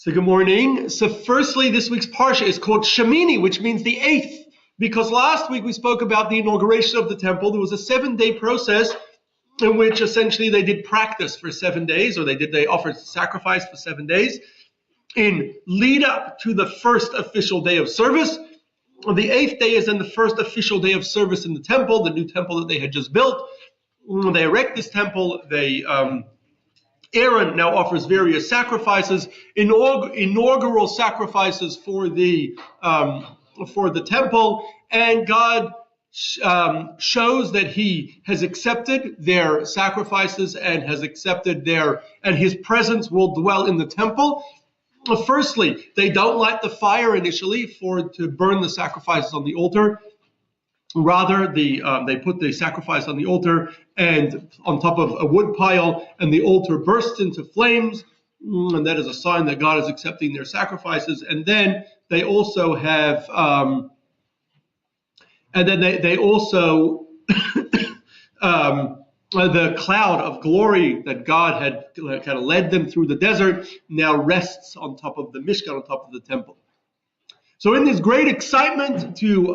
So good morning. So firstly, this week's Parsha is called Shemini, which means the eighth, because last week we spoke about the inauguration of the temple. There was a 7-day process in which essentially they did practice for 7 days, or they offered sacrifice for 7 days in lead up to the first official day of service. The 8th day is then the first official day of service in the temple, the new temple that they had just built. They erect this temple. Aaron now offers various sacrifices, inaugural sacrifices for the temple, and God shows that He has accepted their sacrifices and has accepted and His presence will dwell in the temple. Firstly, they don't light the fire initially to burn the sacrifices on the altar. Rather, they put the sacrifice on the altar and on top of a wood pile, and the altar bursts into flames, and that is a sign that God is accepting their sacrifices. And then they also have, the cloud of glory that God had kind of led them through the desert now rests on top of the Mishkan, on top of the temple. So in this great excitement to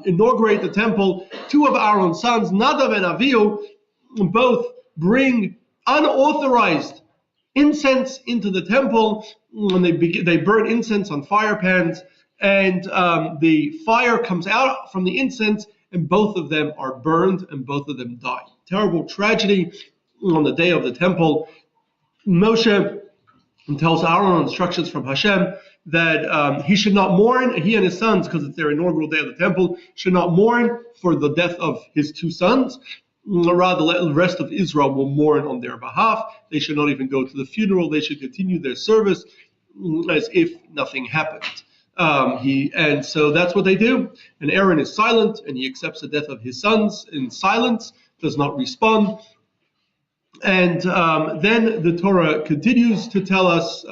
inaugurate the temple, two of Aaron's sons, Nadav and Avihu, both bring unauthorized incense into the temple, and they burn incense on fire pans, and the fire comes out from the incense, and both of them are burned, and both of them die. Terrible tragedy on the day of the temple. Moshe tells Aaron instructions from Hashem that he should not mourn, he and his sons, because it's their inaugural day of the temple, should not mourn for the death of his two sons. Rather, the rest of Israel will mourn on their behalf. They should not even go to the funeral. They should continue their service as if nothing happened. And so that's what they do. And Aaron is silent, and he accepts the death of his sons in silence, does not respond. And then the Torah continues to tell us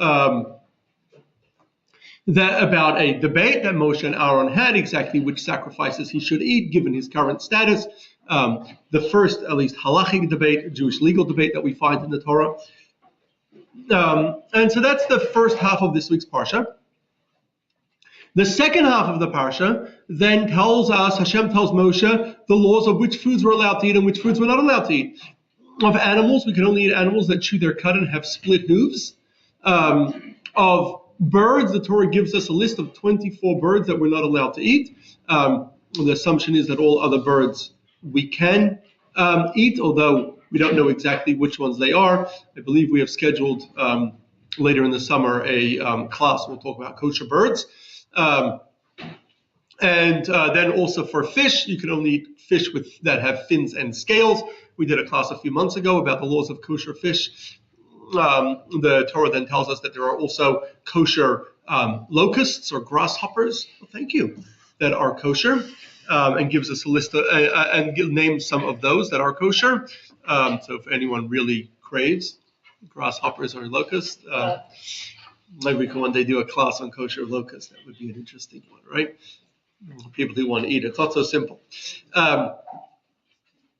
that about a debate that Moshe and Aaron had, exactly which sacrifices he should eat given his current status. The first, at least halachic debate, Jewish legal debate that we find in the Torah. And so that's the first half of this week's Parsha. The second half of the Parsha then tells us, Hashem tells Moshe the laws of which foods we're allowed to eat and which foods we're not allowed to eat. Of animals, we can only eat animals that chew their cud and have split hooves. Of birds, the Torah gives us a list of 24 birds that we're not allowed to eat. The assumption is that all other birds we can eat, although we don't know exactly which ones they are. I believe we have scheduled later in the summer a class where we'll talk about kosher birds. And then also for fish, you can only eat fish that have fins and scales. We did a class a few months ago about the laws of kosher fish. The Torah then tells us that there are also kosher locusts or grasshoppers, thank you, that are kosher, and gives us a list and names some of those that are kosher. So if anyone really craves grasshoppers or locusts, maybe we can one day do a class on kosher locusts. That would be an interesting one, right? People who want to eat it. It's not so simple.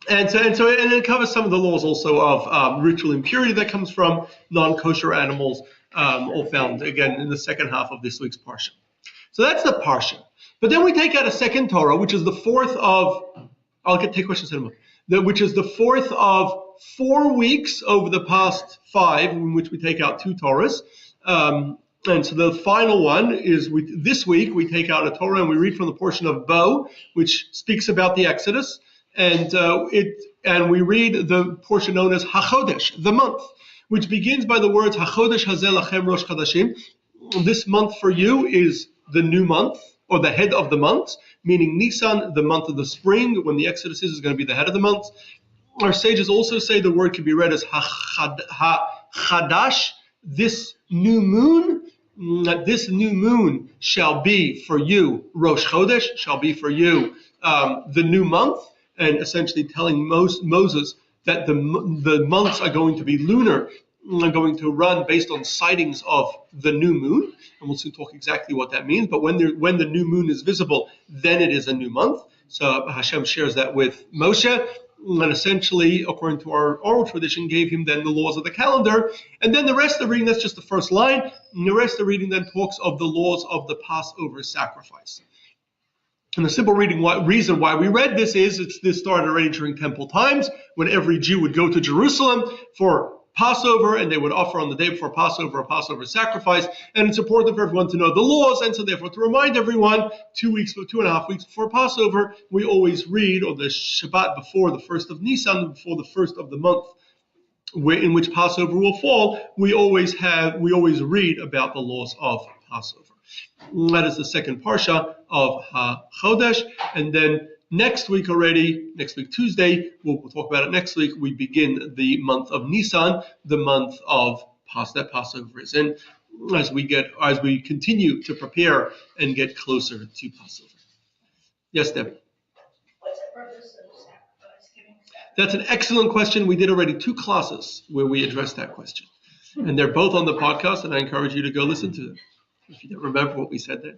And it covers some of the laws also of ritual impurity that comes from non-kosher animals, all found again in the second half of this week's Parsha. So that's the Parsha. But then we take out a second Torah, which is the fourth of, take questions in a moment, which is the fourth of 4 weeks over the past 5, in which we take out 2 Torahs. And so the final one is this week we take out a Torah and we read from the portion of Bo, which speaks about the Exodus. And we read the portion known as HaChodesh, the month, which begins by the words HaChodesh Hazeh Lachem Rosh Chodashim. This month for you is the new month, or the head of the month, meaning Nisan, the month of the spring, when the Exodus is going to be the head of the month. Our sages also say the word can be read as HaChadash, this new moon. This new moon shall be for you Rosh Chodesh, shall be for you the new month. And essentially telling Moses that the months are going to be lunar, are going to run based on sightings of the new moon. And we'll soon talk exactly what that means. But when the new moon is visible, then it is a new month. So Hashem shares that with Moshe. and essentially, according to our oral tradition, gave him then the laws of the calendar. And then the rest of the reading, that's just the first line, and the rest of the reading then talks of the laws of the Passover sacrifice. And the simple reason why we read this is this started already during temple times, when every Jew would go to Jerusalem for Passover, and they would offer on the day before Passover a Passover sacrifice. And it's important for everyone to know the laws, and so therefore to remind everyone, 2.5 weeks before Passover, we always read, or the Shabbat before the first of Nisan, before the first of the month in which Passover will fall, we always read about the laws of Passover. That is the second parsha of HaChodesh. And then next week Tuesday, we'll talk about it next week, we begin the month of Nisan, the month of that Passover is in, as we continue to prepare and get closer to Passover. Yes, Debbie? What's the purpose of sacrifice, giving sacrifice? That's an excellent question. We did already 2 classes where we addressed that question. And they're both on the podcast, and I encourage you to go listen to them if you don't remember what we said there.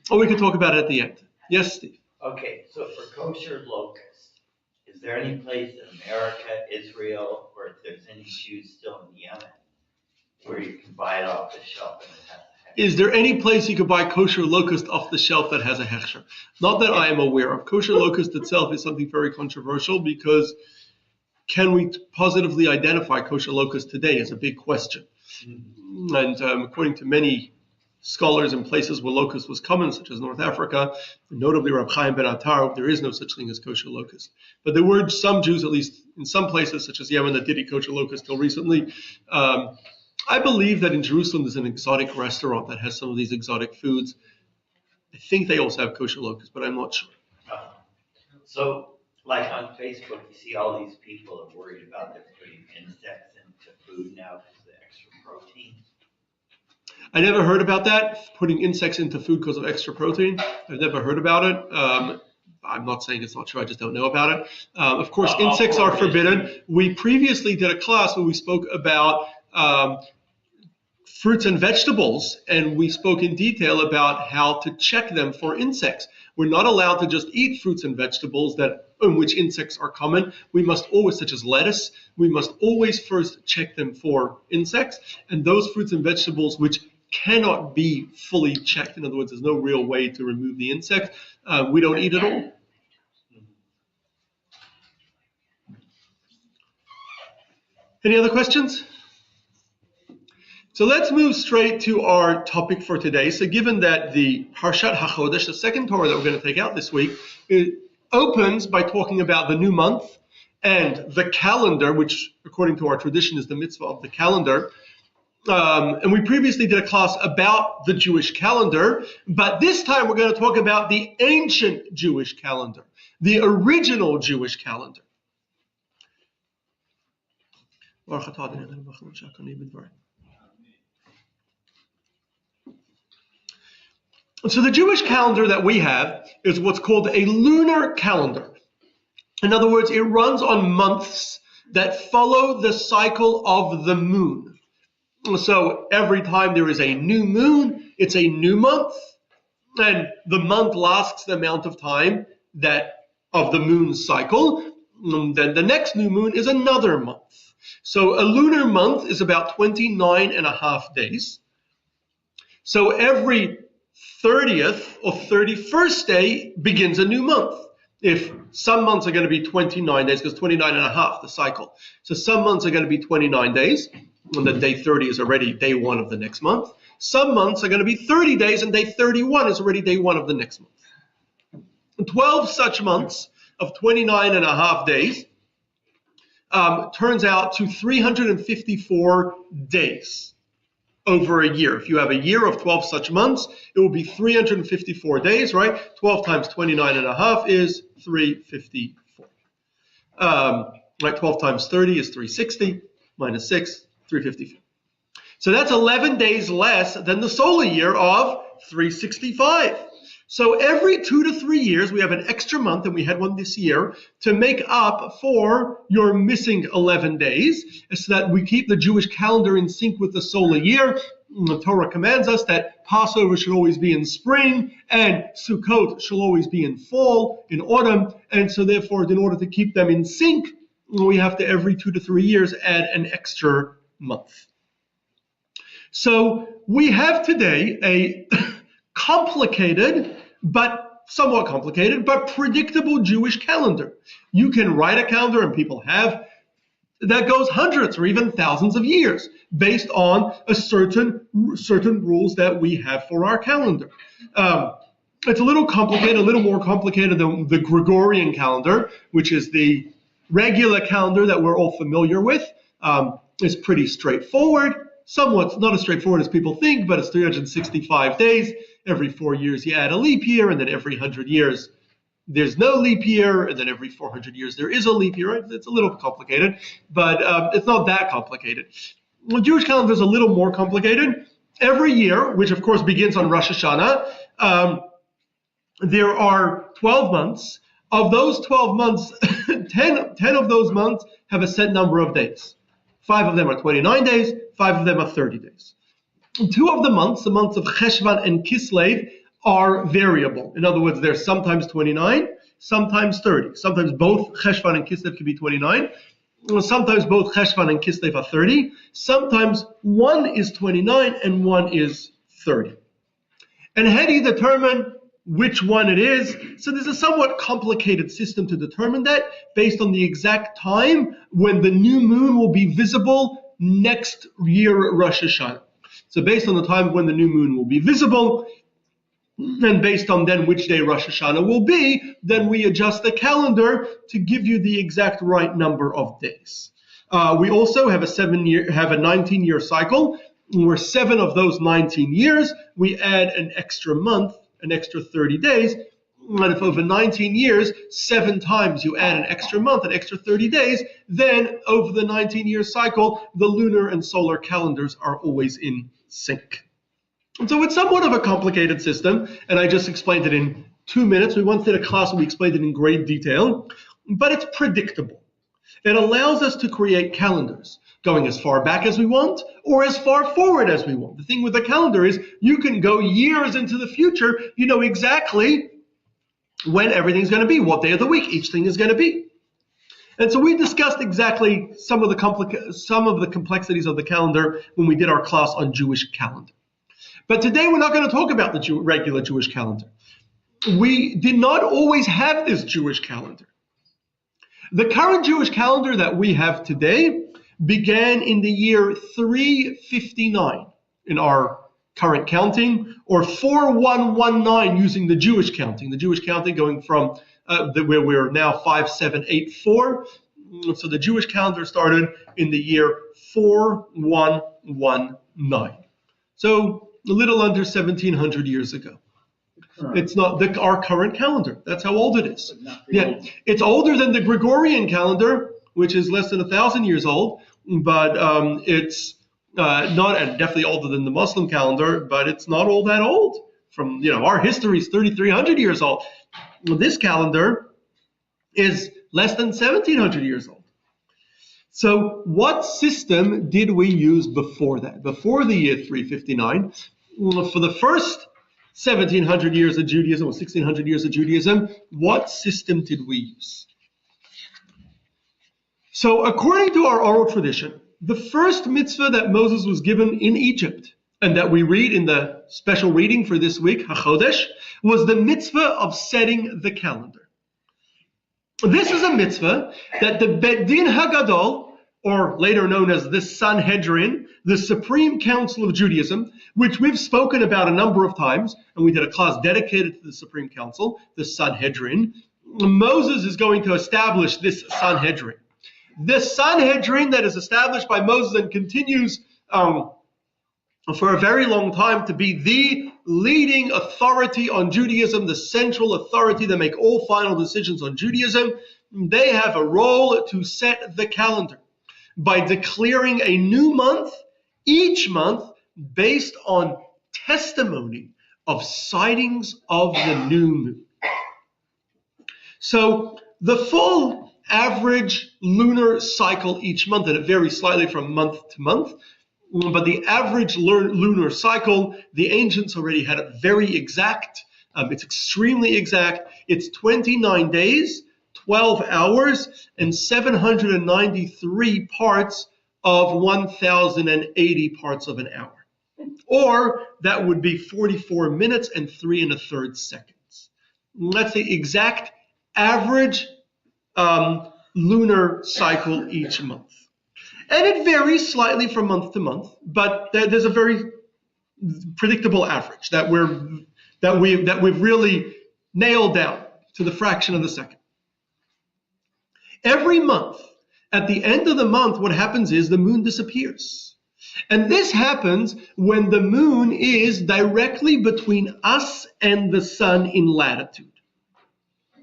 Or we can talk about it at the end. Yes, Steve? Okay, so for kosher locust, is there any place in America, Israel, or if there's any Jews still in Yemen where you can buy it off the shelf and it has a hechsher? Is there any place you could buy kosher locust off the shelf that has a hechsher? Not that I am aware of. Kosher locust itself is something very controversial, because can we positively identify kosher locust today is a big question. And according to many scholars in places where locust was common, such as North Africa, notably Rab Chaim ben Attar, there is no such thing as kosher locust. But there were some Jews, at least in some places, such as Yemen, that did eat kosher locust till recently. I believe that in Jerusalem there's an exotic restaurant that has some of these exotic foods. I think they also have kosher locust, but I'm not sure. So, like on Facebook, you see all these people are worried about they're putting insects into food now because of the extra protein. I never heard about that, putting insects into food because of extra protein. I've never heard about it. I'm not saying it's not true, I just don't know about it. Of course, insects are forbidden. We previously did a class where we spoke about fruits and vegetables, and we spoke in detail about how to check them for insects. We're not allowed to just eat fruits and vegetables in which insects are common. We must always, such as lettuce, we must always first check them for insects. And those fruits and vegetables which cannot be fully checked, in other words, there's no real way to remove the insect, we don't eat at all. Any other questions? So let's move straight to our topic for today. So given that the Parshat HaChodesh, the second Torah that we're going to take out this week, it opens by talking about the new month and the calendar, which according to our tradition is the mitzvah of the calendar. And we previously did a class about the Jewish calendar, but this time we're going to talk about the ancient Jewish calendar, the original Jewish calendar. So the Jewish calendar that we have is what's called a lunar calendar. In other words, it runs on months that follow the cycle of the moon. So every time there is a new moon, it's a new month, and the month lasts the amount of time that of the moon's cycle. And then the next new moon is another month. So a lunar month is about 29 and a half days. So every 30th or 31st day begins a new month. If some months are going to be 29 days, because 29 and a half, the cycle. So some months are going to be 29 days, and then day 30 is already day 1 of the next month. Some months are going to be 30 days, and day 31 is already day 1 of the next month. And 12 such months of 29 and a half days turns out to 354 days over a year. If you have a year of 12 such months, it will be 354 days, right? 12 times 29 and a half is 354. Right, 12 times 30 is 360, minus 6, 354. So that's 11 days less than the solar year of 365. So every 2 to 3 years, we have an extra month, and we had one this year, to make up for your missing 11 days, so that we keep the Jewish calendar in sync with the solar year. The Torah commands us that Passover should always be in spring and Sukkot should always be in fall, in autumn. And so therefore, in order to keep them in sync, we have to every 2 to 3 years add an extra month. So we have today a complicated, but somewhat complicated, but predictable Jewish calendar. You can write a calendar, and people have, that goes hundreds or even thousands of years based on a certain rules that we have for our calendar. It's a little complicated, a little more complicated than the Gregorian calendar, which is the regular calendar that we're all familiar with. It's pretty straightforward, somewhat not as straightforward as people think, but it's 365 days. Every 4 years you add a leap year, and then every 100 years there's no leap year, and then every 400 years there is a leap year. Right? It's a little complicated, but it's not that complicated. The Jewish calendar is a little more complicated. Every year, which of course begins on Rosh Hashanah, there are 12 months. Of those 12 months, 10 of those months have a set number of days. 5 of them are 29 days, 5 of them are 30 days. 2 of the months of Cheshvan and Kislev, are variable. In other words, they're sometimes 29, sometimes 30. Sometimes both Cheshvan and Kislev can be 29. Sometimes both Cheshvan and Kislev are 30. Sometimes one is 29 and one is 30. And how do you determine which one it is? So there's a somewhat complicated system to determine that based on the exact time when the new moon will be visible next year at Rosh Hashanah. So based on the time when the new moon will be visible, and based on then which day Rosh Hashanah will be, then we adjust the calendar to give you the exact right number of days. We also have a 19-year cycle, where 7 of those 19 years, we add an extra month, an extra 30 days. And if over 19 years, 7 times you add an extra month, an extra 30 days, then over the 19-year cycle, the lunar and solar calendars are always in sync. And so it's somewhat of a complicated system, and I just explained it in 2 minutes. We once did a class where we explained it in great detail, but it's predictable. It allows us to create calendars, going as far back as we want or as far forward as we want. The thing with the calendar is you can go years into the future. You know exactly when everything's going to be, what day of the week each thing is going to be. And so we discussed exactly some of the complexities of the calendar when we did our class on Jewish calendar. But today we're not going to talk about the regular Jewish calendar. We did not always have this Jewish calendar. The current Jewish calendar that we have today began in the year 359 in our current counting, or 4119 using the Jewish counting. The Jewish counting going from where we're now 5784. So the Jewish calendar started in the year 4119. So a little under 1700 years ago. It's not our current calendar. That's how old it is. Yeah, it's older than the Gregorian calendar, which is less than 1,000 years old, but it's not, and definitely older than the Muslim calendar, but it's not all that old. From, our history is 3,300 years old. Well, this calendar is less than 1,700 years old. So what system did we use before that? Before the year 359, for the first 1,700 years of Judaism, or 1,600 years of Judaism, what system did we use? So according to our oral tradition, the first mitzvah that Moses was given in Egypt, and that we read in the special reading for this week, HaChodesh, was the mitzvah of setting the calendar. This is a mitzvah that the Bet Din HaGadol, or later known as the Sanhedrin, the Supreme Council of Judaism, which we've spoken about a number of times, and we did a class dedicated to the Supreme Council, the Sanhedrin. Moses is going to establish this Sanhedrin. This Sanhedrin that is established by Moses and continues for a very long time to be the leading authority on Judaism, the central authority that make all final decisions on Judaism. They have a role to set the calendar by declaring a new month each month based on testimony of sightings of the new moon. So the full average lunar cycle each month, and it varies slightly from month to month, But the average lunar cycle, the ancients already had it very exact. It's extremely exact. It's 29 days, 12 hours, and 793 parts of 1,080 parts of an hour. Or that would be 44 minutes and 3 1/3 seconds. That's the exact average lunar cycle each month. And it varies slightly from month to month, but there's a very predictable average that we've really nailed down to the fraction of the second. Every month, at the end of the month, what happens is the moon disappears. And this happens when the moon is directly between us and the sun in latitude.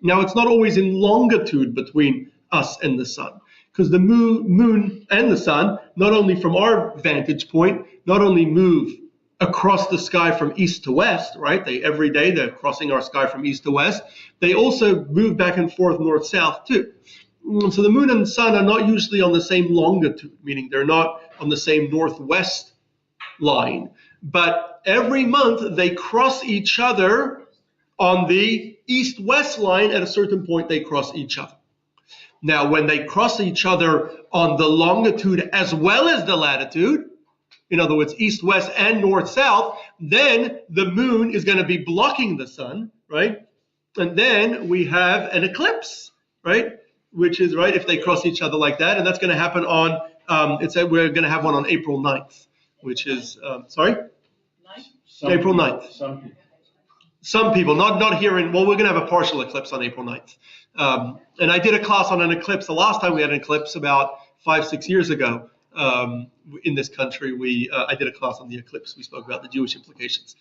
Now, it's not always in longitude between us and the sun, because the moon and the sun, not only from our vantage point, not only move across the sky from east to west, right? Every day they're crossing our sky from east to west. They also move back and forth north-south too. So the moon and the sun are not usually on the same longitude, meaning they're not on the same northwest line. But every month they cross each other on the east-west line. At a certain point they cross each other. Now, when they cross each other on the longitude as well as the latitude, in other words, east-west and north-south, then the moon is going to be blocking the sun, right? And then we have an eclipse, right? Which is, right, if they cross each other like that. And that's going to happen on, we're going to have one on April 9th, which is, April 9th. Some people, not here we're going to have a partial eclipse on April 9th. And I did a class on an eclipse the last time we had an eclipse about 5-6 years ago in this country. I did a class on the eclipse. We spoke about the Jewish implications.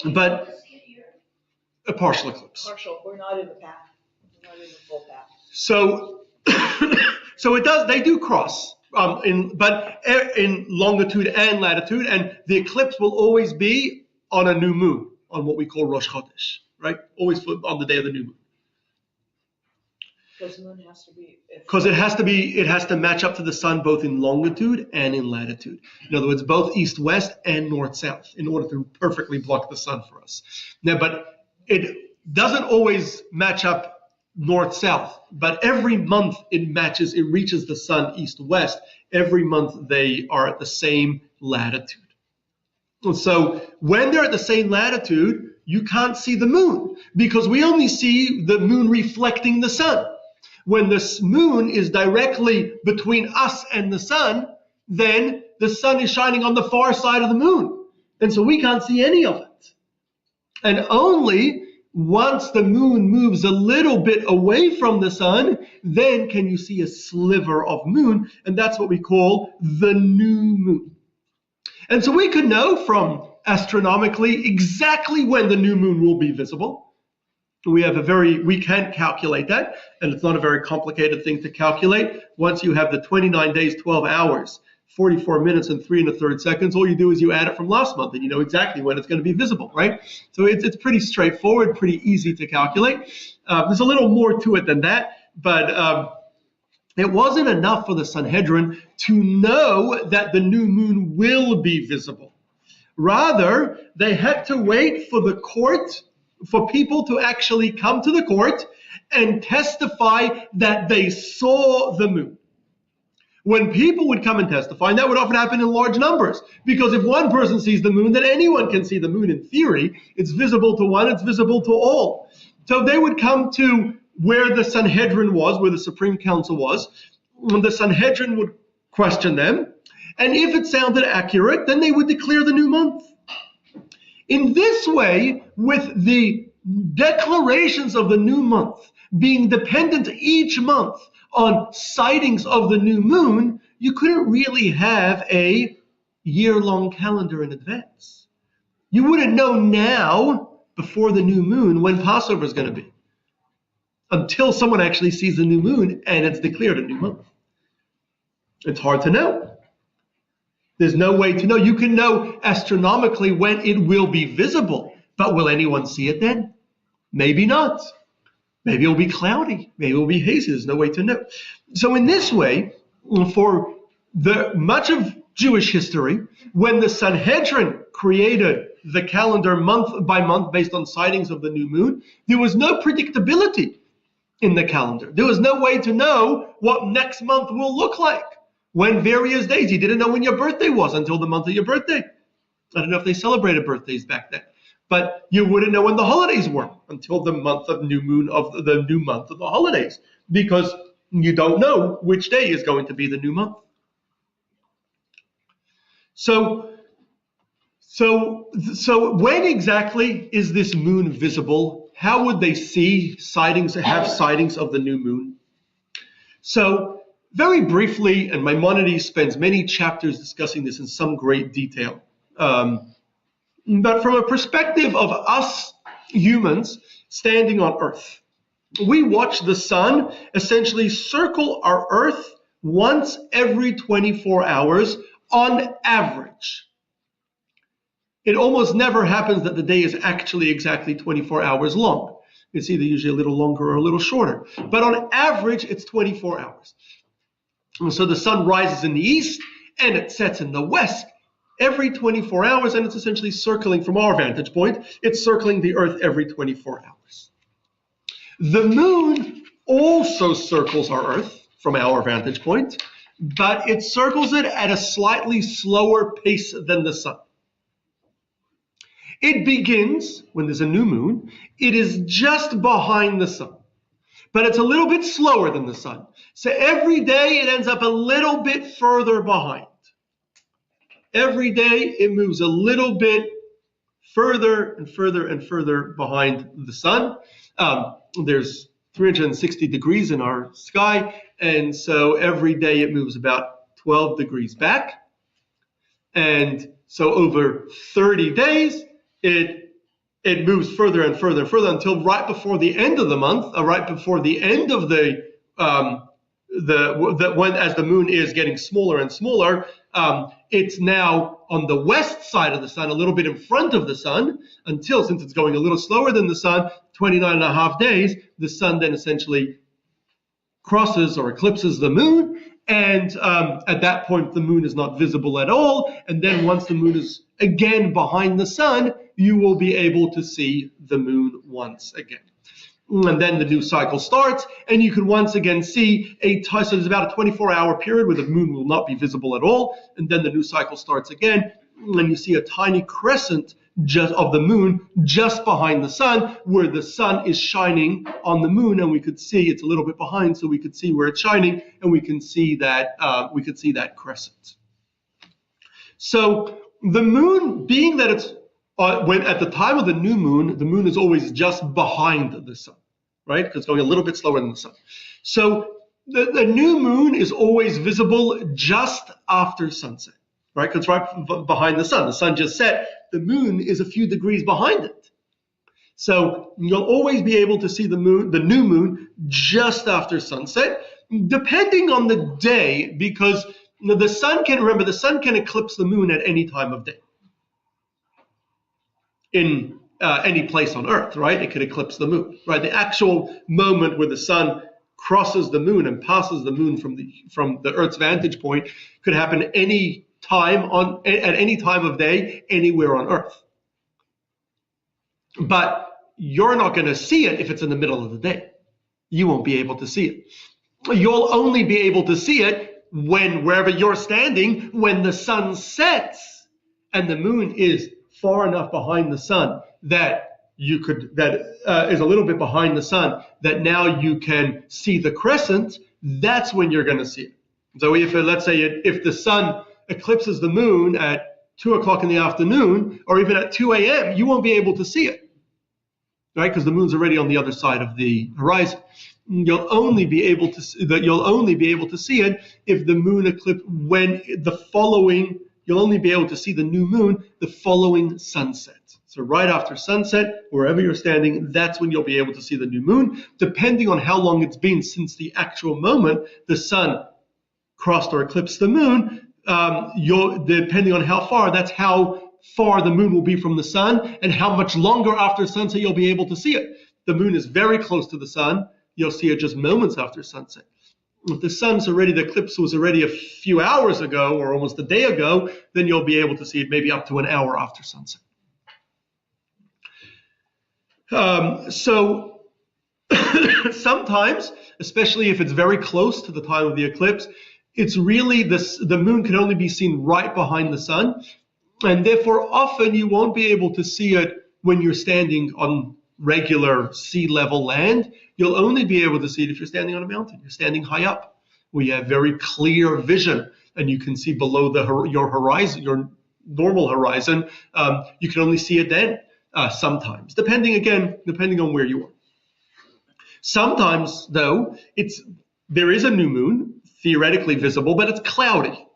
But a partial eclipse. Partial, we're not in the path. We're not in the full path. So, they do cross, but in longitude and latitude, and the eclipse will always be on a new moon, on what we call Rosh Chodesh, right? Always on the day of the new moon. Because the moon has to be. Because it has to match up to the sun both in longitude and in latitude. In other words, both east-west and north-south, in order to perfectly block the sun for us. Now, but it doesn't always match up north-south, but every month it reaches the sun east-west. Every month they are at the same latitude. And so when they're at the same latitude, you can't see the moon, because we only see the moon reflecting the sun. When the moon is directly between us and the sun, then the sun is shining on the far side of the moon. And so we can't see any of it. And only once the moon moves a little bit away from the sun, then can you see a sliver of moon, and that's what we call the new moon. And so we could know from astronomically exactly when the new moon will be visible. We can calculate that, and it's not a very complicated thing to calculate. Once you have the 29 days, 12 hours, 44 minutes and 3 1/3 seconds, all you do is you add it from last month, and you know exactly when it's going to be visible, right? So it's pretty straightforward, pretty easy to calculate. There's a little more to it than that, but it wasn't enough for the Sanhedrin to know that the new moon will be visible. Rather, they had to wait for the court, for people to actually come to the court and testify that they saw the moon. When people would come and testify, and that would often happen in large numbers, because if one person sees the moon, then anyone can see the moon in theory. It's visible to one, it's visible to all. So they would come to where the Sanhedrin was, where the Supreme Council was, and the Sanhedrin would question them, and if it sounded accurate, then they would declare the new month. In this way, with the declarations of the new month being dependent each month on sightings of the new moon, you couldn't really have a year-long calendar in advance. You wouldn't know now, before the new moon, when Passover is going to be, until someone actually sees the new moon and it's declared a new month. It's hard to know. There's no way to know. You can know astronomically when it will be visible, but will anyone see it then? Maybe not. Maybe it'll be cloudy. Maybe it'll be hazy. There's no way to know. So in this way, for much of Jewish history, when the Sanhedrin created the calendar month by month based on sightings of the new moon, there was no predictability in the calendar. There was no way to know what next month will look like. When various days, you didn't know when your birthday was until the month of your birthday. I don't know if they celebrated birthdays back then, but you wouldn't know when the holidays were until the month of new moon of the new month of the holidays, because you don't know which day is going to be the new month. So when exactly is this moon visible? How would they see sightings, have sightings of the new moon? So very briefly, and Maimonides spends many chapters discussing this in some great detail. But from a perspective of us humans standing on Earth, we watch the sun essentially circle our Earth once every 24 hours on average. It almost never happens that the day is actually exactly 24 hours long. It's either usually a little longer or a little shorter. But on average, it's 24 hours. And so the sun rises in the east and it sets in the west every 24 hours, and it's essentially circling from our vantage point. It's circling the Earth every 24 hours. The moon also circles our Earth from our vantage point, but it circles it at a slightly slower pace than the sun. It begins, when there's a new moon, it is just behind the sun, but it's a little bit slower than the sun. So every day it ends up a little bit further behind. Every day it moves a little bit further and further and further behind the sun. There's 360 degrees in our sky, and so every day it moves about 12 degrees back. And so over 30 days, it moves further and further and further until right before the end of the month, right before the end of when as the moon is getting smaller and smaller, it's now on the west side of the sun, a little bit in front of the sun, until, since it's going a little slower than the sun, 29 and a half days, the sun then essentially crosses or eclipses the moon, and at that point the moon is not visible at all. And then once the moon is again behind the sun, you will be able to see the moon once again. And then the new cycle starts, and you can once again see so there's about a 24-hour period where the moon will not be visible at all, and then the new cycle starts again, and you see a tiny crescent just of the moon just behind the sun, where the sun is shining on the moon, and we could see it's a little bit behind, so we could see where it's shining, and we can see that crescent. So the moon, being that it's when at the time of the moon is always just behind the sun, right? Because it's going a little bit slower than the sun. So the new moon is always visible just after sunset, right? Because it's right behind the sun. The sun just set. The moon is a few degrees behind it. So you'll always be able to see the new moon, just after sunset, depending on the day, because the sun can eclipse the moon at any time of day. In any place on Earth, right? It could eclipse the moon, right? The actual moment where the sun crosses the moon and passes the moon from the Earth's vantage point could happen at any time of day, anywhere on Earth. But you're not going to see it if it's in the middle of the day. You won't be able to see it. You'll only be able to see it wherever you're standing, when the sun sets and the moon is far enough behind the sun that is a little bit behind the sun, that now you can see the crescent. That's when you're going to see it. So let's say if the sun eclipses the moon at 2 o'clock in the afternoon, or even at 2 a.m., you won't be able to see it, right? Because the moon's already on the other side of the horizon. You'll only be able to see it if the moon eclipse you'll only be able to see the new moon the following sunset. So right after sunset, wherever you're standing, that's when you'll be able to see the new moon, depending on how long it's been since the actual moment the sun crossed or eclipsed the moon. Depending on how far, that's how far the moon will be from the sun, and how much longer after sunset you'll be able to see it. The moon is very close to the sun. You'll see it just moments after sunset. If the eclipse was already a few hours ago or almost a day ago, then you'll be able to see it maybe up to an hour after sunset. So sometimes, especially if it's very close to the time of the eclipse, it's really the moon can only be seen right behind the sun, and therefore often you won't be able to see it when you're standing on regular sea level land. You'll only be able to see it if you're standing on a mountain. You're standing high up, where you have very clear vision, and you can see below your horizon, your normal horizon. You can only see it then, sometimes, depending on where you are. Sometimes, though, there is a new moon, theoretically visible, but it's cloudy.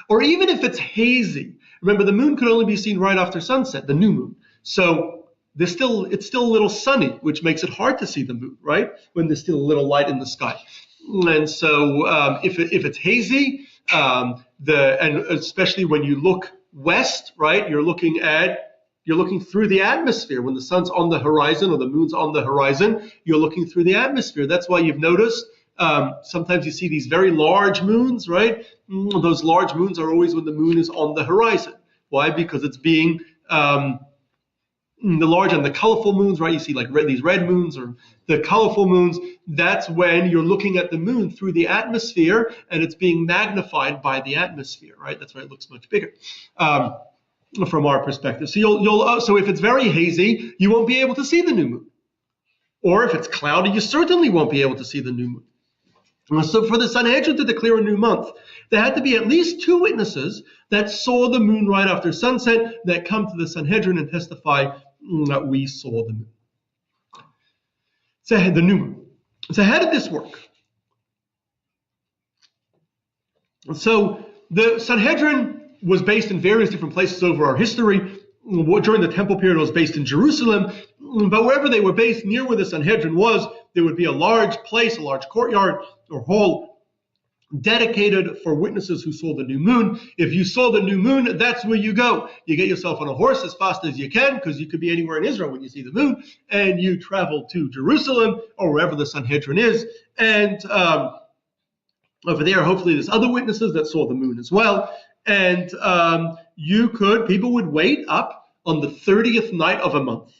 Or even if it's hazy. Remember, the moon could only be seen right after sunset, the new moon. So it's still a little sunny, which makes it hard to see the moon, right? When there's still a little light in the sky. And so if it's hazy, and especially when you look west, right, you're looking through the atmosphere. When the sun's on the horizon or the moon's on the horizon, you're looking through the atmosphere. That's why you've noticed sometimes you see these very large moons, right? Those large moons are always when the moon is on the horizon. Why? Because it's being the large and the colorful moons, right? You see like these red moons or the colorful moons. That's when you're looking at the moon through the atmosphere and it's being magnified by the atmosphere, right? That's why it looks much bigger from our perspective. So so if it's very hazy, you won't be able to see the new moon. Or if it's cloudy, you certainly won't be able to see the new moon. So for the Sanhedrin to declare a new month, there had to be at least 2 witnesses that saw the moon right after sunset that come to the Sanhedrin and testify that we saw the moon. So the new moon. So how did this work? So the Sanhedrin was based in various different places over our history. During the temple period, it was based in Jerusalem. But wherever they were based, near where the Sanhedrin was, there would be a large place, a large courtyard or hall dedicated for witnesses who saw the new moon. If you saw the new moon, that's where you go. You get yourself on a horse as fast as you can, because you could be anywhere in Israel when you see the moon, and you travel to Jerusalem or wherever the Sanhedrin is. And over there, hopefully there's other witnesses that saw the moon as well. And people would wait up on the 30th night of a month,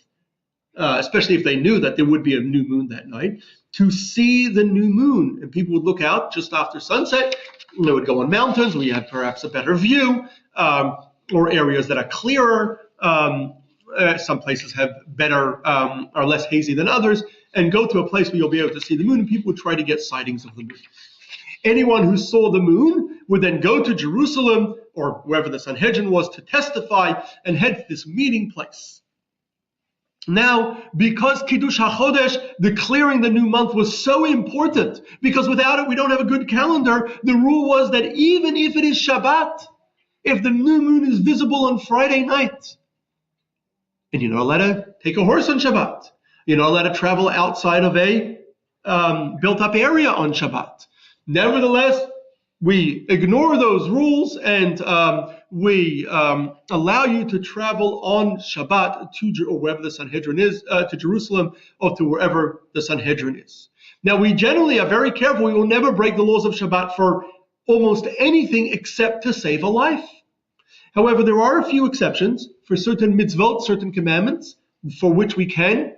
especially if they knew that there would be a new moon that night, to see the new moon. And people would look out just after sunset. They would go on mountains where you have perhaps a better view, or areas that are clearer. Some places have better, are less hazy than others, and go to a place where you'll be able to see the moon, and people would try to get sightings of the moon. Anyone who saw the moon would then go to Jerusalem or wherever the Sanhedrin was to testify and head to this meeting place. Now, because Kiddush HaChodesh, declaring the new month, was so important, because without it we don't have a good calendar, the rule was that even if it is Shabbat, if the new moon is visible on Friday night, and you're not allowed to take a horse on Shabbat, you're not allowed to travel outside of a built-up area on Shabbat. Nevertheless, we ignore those rules and we allow you to travel on Shabbat or wherever the Sanhedrin is, to Jerusalem or to wherever the Sanhedrin is. Now, we generally are very careful. We will never break the laws of Shabbat for almost anything except to save a life. However, there are a few exceptions for certain mitzvot, certain commandments, for which we can.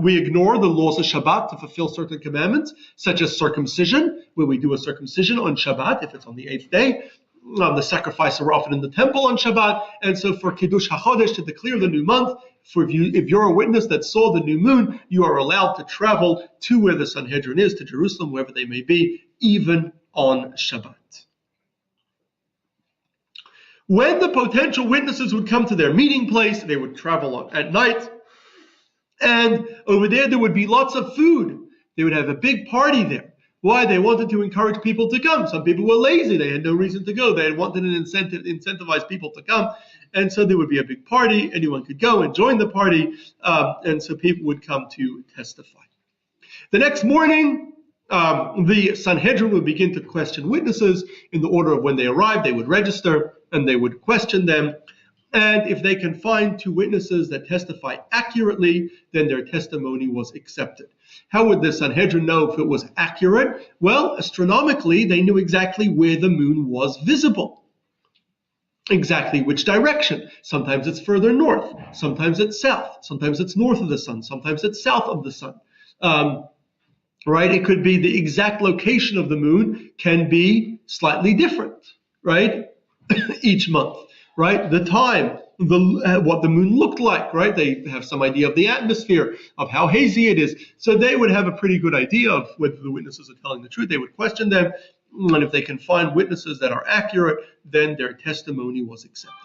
We ignore the laws of Shabbat to fulfill certain commandments, such as circumcision, where we do a circumcision on Shabbat if it's on the 8th day. The sacrifices are often in the temple on Shabbat. And so for Kiddush HaChodesh, to declare the new month, if you're a witness that saw the new moon, you are allowed to travel to where the Sanhedrin is, to Jerusalem, wherever they may be, even on Shabbat. When the potential witnesses would come to their meeting place, they would travel at night. And over there would be lots of food. They would have a big party there. Why? They wanted to encourage people to come. Some people were lazy. They had no reason to go. They wanted an incentive, incentivize people to come. And so there would be a big party. Anyone could go and join the party. And so people would come to testify. The next morning, the Sanhedrin would begin to question witnesses in the order of when they arrived. They would register and they would question them. And if they can find 2 witnesses that testify accurately, then their testimony was accepted. How would the Sanhedrin know if it was accurate? Well, astronomically, they knew exactly where the moon was visible. Exactly which direction. Sometimes it's further north, sometimes it's south, sometimes it's north of the sun, sometimes it's south of the sun. Right? It could be the exact location of the moon can be slightly different, right? Each month, right? The time, what the moon looked like, right? They have some idea of the atmosphere, of how hazy it is. So they would have a pretty good idea of whether the witnesses are telling the truth. They would question them. And if they can find witnesses that are accurate, then their testimony was accepted.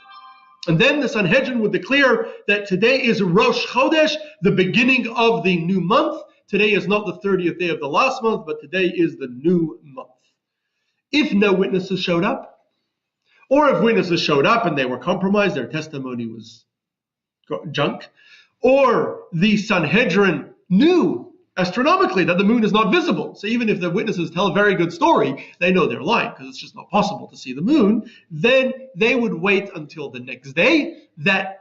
And then the Sanhedrin would declare that today is Rosh Chodesh, the beginning of the new month. Today is not the 30th day of the last month, but today is the new month. If no witnesses showed up, or if witnesses showed up and they were compromised, their testimony was junk, or the Sanhedrin knew astronomically that the moon is not visible. So even if the witnesses tell a very good story, they know they're lying because it's just not possible to see the moon. Then they would wait until the next day that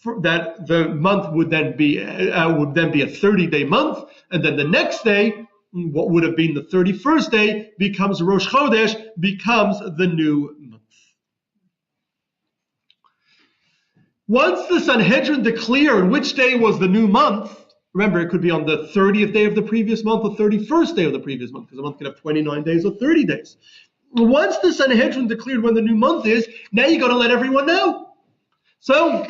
the month would then be a 30-day month, and then the next day, what would have been the 31st day, becomes Rosh Chodesh, becomes the new month. Once the Sanhedrin declared which day was the new month, remember, it could be on the 30th day of the previous month or 31st day of the previous month, because a month can have 29 days or 30 days. Once the Sanhedrin declared when the new month is, now you got to let everyone know. So,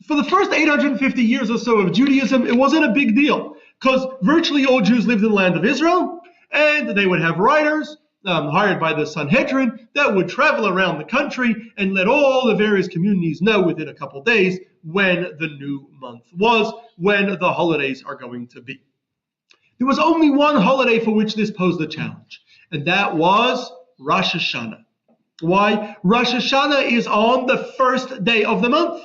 for the first 850 years or so of Judaism, it wasn't a big deal, because virtually all Jews lived in the land of Israel, and they would have writers hired by the Sanhedrin that would travel around the country and let all the various communities know within a couple days when the new month was, when the holidays are going to be. There was only one holiday for which this posed a challenge, and that was Rosh Hashanah. Why? Rosh Hashanah is on the first day of the month.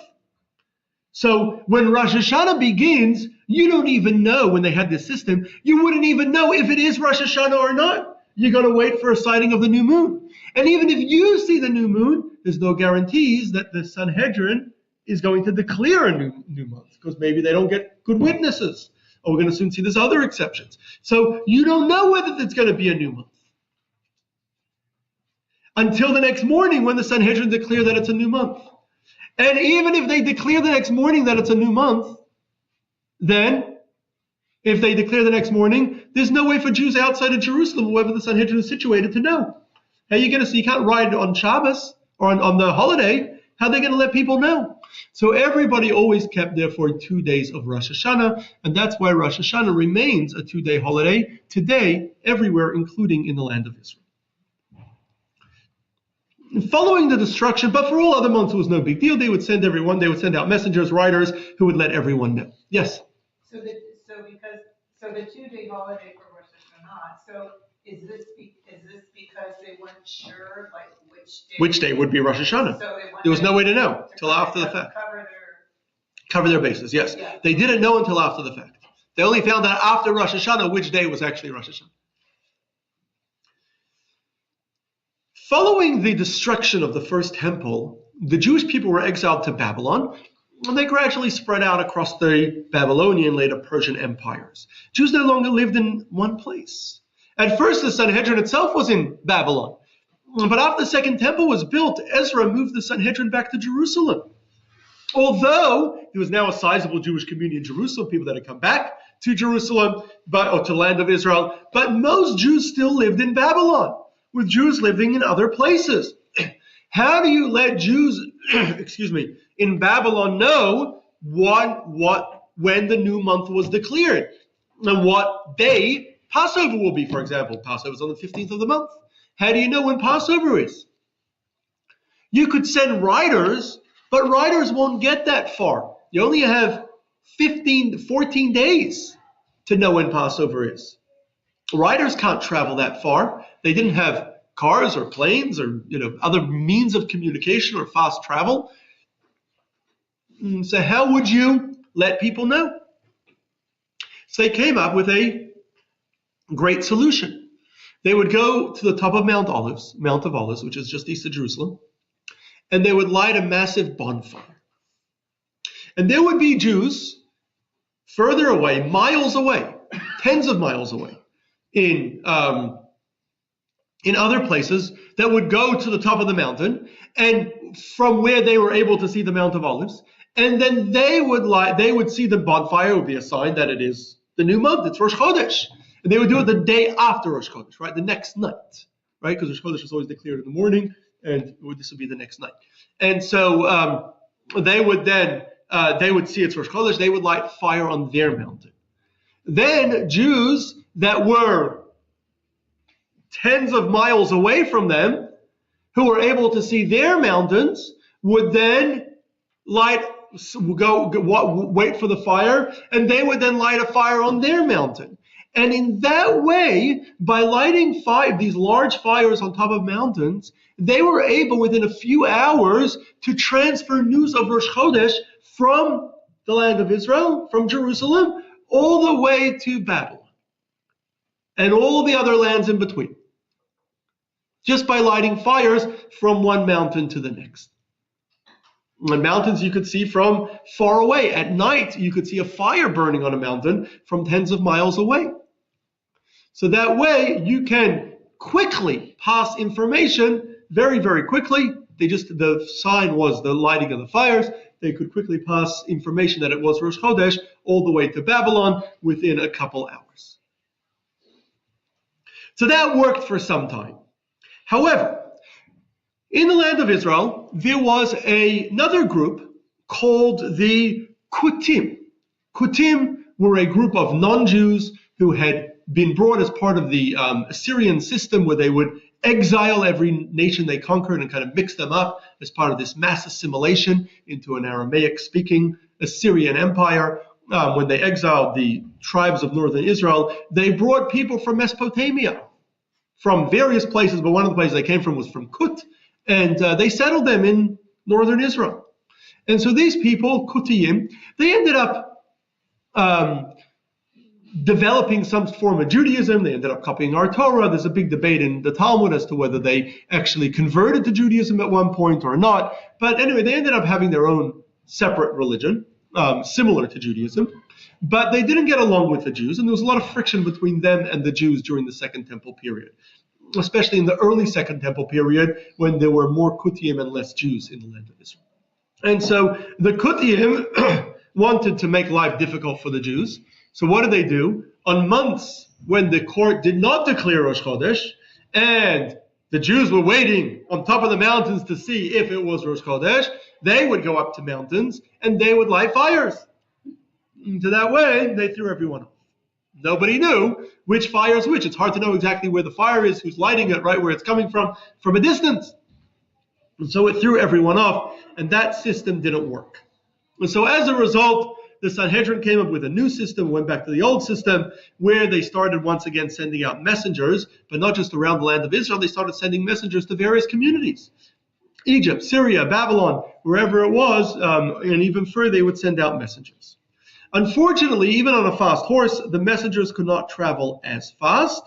So when Rosh Hashanah begins, you don't even know, when they had this system, you wouldn't even know if it is Rosh Hashanah or not. You're going to wait for a sighting of the new moon. And even if you see the new moon, there's no guarantees that the Sanhedrin is going to declare a new month, because maybe they don't get good witnesses. Or we're going to soon see there's other exceptions. So you don't know whether it's going to be a new month until the next morning when the Sanhedrin declare that it's a new month. And even if they declare the next morning that it's a new month, then if they declare the next morning, there's no way for Jews outside of Jerusalem, wherever the Sanhedrin is situated, to know. How are you going to see? You can't ride on Shabbos or on the holiday. How are they going to let people know? So everybody always kept, therefore, 2 days of Rosh Hashanah, and that's why Rosh Hashanah remains a 2-day holiday today everywhere, including in the land of Israel. Following the destruction, but for all other months it was no big deal. They would send out messengers, writers, who would let everyone know. Yes? So the 2-day holiday for Rosh Hashanah, so is this because they weren't sure, like, which day would be Rosh Hashanah? So there was no way to know till after the fact. Cover their bases, yes. Yeah. They didn't know until after the fact. They only found out after Rosh Hashanah which day was actually Rosh Hashanah. Following the destruction of the first temple, the Jewish people were exiled to Babylon, and they gradually spread out across the Babylonian, later Persian empires. Jews no longer lived in one place. At first, the Sanhedrin itself was in Babylon, but after the second temple was built, Ezra moved the Sanhedrin back to Jerusalem. Although there was now a sizable Jewish community in Jerusalem, people that had come back to Jerusalem, or to the land of Israel, but most Jews still lived in Babylon, with Jews living in other places. How do you let Jews, in Babylon know when the new month was declared and what day Passover will be? For example, Passover is on the 15th of the month. How do you know when Passover is? You could send writers, but writers won't get that far. You only have 14 days to know when Passover is. Writers can't travel that far. They didn't have cars or planes or other means of communication or fast travel. So how would you let people know? So they came up with a great solution. They would go to the top of Mount of Olives, which is just east of Jerusalem, and they would light a massive bonfire. And there would be Jews further away, miles away, tens of miles away, in other places that would go to the top of the mountain, and from where they were able to see the Mount of Olives, and then they would see the bonfire. It would be a sign that it is the new month. It's Rosh Chodesh, and they would do it the day after Rosh Chodesh, right? The next night, right? Because Rosh Chodesh is always declared in the morning, and this would be the next night. And so they would then they would see it's Rosh Chodesh. They would light fire on their mountain. Then Jews that were tens of miles away from them, who were able to see their mountains, would then wait for the fire, and they would then light a fire on their mountain. And in that way, by lighting these large fires on top of mountains, they were able within a few hours to transfer news of Rosh Chodesh from the land of Israel, from Jerusalem, all the way to Babylon and all the other lands in between, just by lighting fires from one mountain to the next. And mountains you could see from far away. At night, you could see a fire burning on a mountain from tens of miles away. So that way, you can quickly pass information very, very quickly. The sign was the lighting of the fires. They could quickly pass information that it was Rosh Chodesh all the way to Babylon within a couple hours. So that worked for some time. However, in the land of Israel, there was another group called the Kutim. Kutim were a group of non-Jews who had been brought as part of the Assyrian system, where they would exile every nation they conquered and kind of mix them up as part of this mass assimilation into an Aramaic-speaking Assyrian empire. When they exiled the tribes of northern Israel, they brought people from Mesopotamia, from various places, but one of the places they came from was from Kut, and they settled them in northern Israel. And so these people, Kutiyim, they ended up developing some form of Judaism. They ended up copying our Torah. There's a big debate in the Talmud as to whether they actually converted to Judaism at one point or not. But anyway, they ended up having their own separate religion, similar to Judaism. But they didn't get along with the Jews, and there was a lot of friction between them and the Jews during the Second Temple period, especially in the early Second Temple period, when there were more Kutiyim and less Jews in the land of Israel. And so the Kutiyim wanted to make life difficult for the Jews. So what did they do? On months when the court did not declare Rosh Chodesh, and the Jews were waiting on top of the mountains to see if it was Rosh Chodesh, they would go up to mountains and they would light fires. And so that way, they threw everyone off. Nobody knew which fire is which. It's hard to know exactly where the fire is, who's lighting it, right, where it's coming from a distance. And so it threw everyone off, and that system didn't work. And so as a result, the Sanhedrin came up with a new system, went back to the old system, where they started once again sending out messengers, but not just around the land of Israel. They started sending messengers to various communities. Egypt, Syria, Babylon, wherever it was, and even further, they would send out messengers. Unfortunately, even on a fast horse, the messengers could not travel as fast,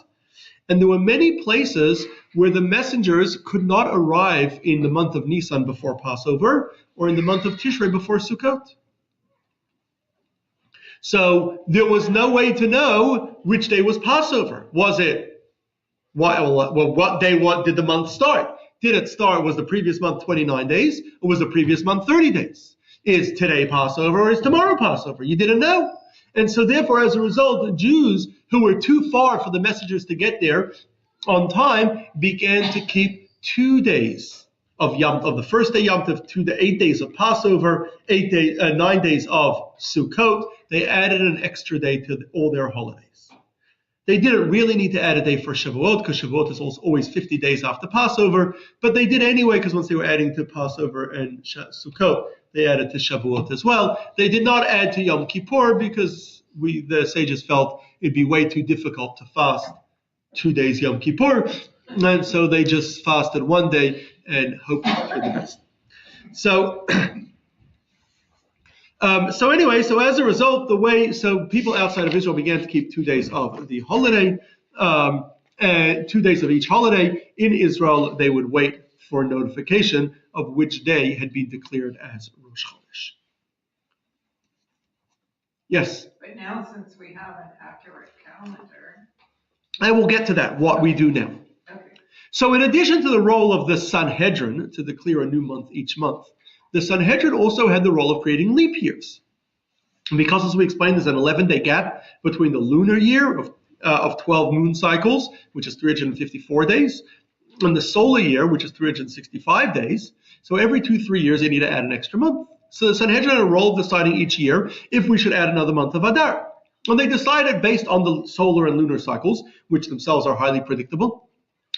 and there were many places where the messengers could not arrive in the month of Nisan before Passover, or in the month of Tishrei before Sukkot. So there was no way to know which day was Passover. Was it, what day did the month start? Did it start, was the previous month 29 days, or was the previous month 30 days? Is today Passover or is tomorrow Passover? You didn't know. And so therefore, as a result, the Jews who were too far for the messengers to get there on time began to keep 2 days of the first day Yom Tov to the 8 days of Passover, 9 days of Sukkot. They added an extra day to all their holidays. They didn't really need to add a day for Shavuot, because Shavuot is always 50 days after Passover, but they did anyway, because once they were adding to Passover and Sukkot, they added to Shavuot as well. They did not add to Yom Kippur, because the sages felt it'd be way too difficult to fast 2 days Yom Kippur, and so they just fasted 1 day and hoped for the best. So anyway, so as a result, people outside of Israel began to keep 2 days of the holiday, and 2 days of each holiday. In Israel, they would wait for notification of which day had been declared as Rosh Chodesh. Yes? But now, since we have an accurate calendar. I will get to that, what we do now. Okay. So in addition to the role of the Sanhedrin to declare a new month each month, the Sanhedrin also had the role of creating leap years. And because, as we explained, there's an 11-day gap between the lunar year of 12 moon cycles, which is 354 days, and the solar year, which is 365 days. So every 2-3 years, they need to add an extra month. So the Sanhedrin had a role of deciding each year if we should add another month of Adar. And they decided based on the solar and lunar cycles, which themselves are highly predictable.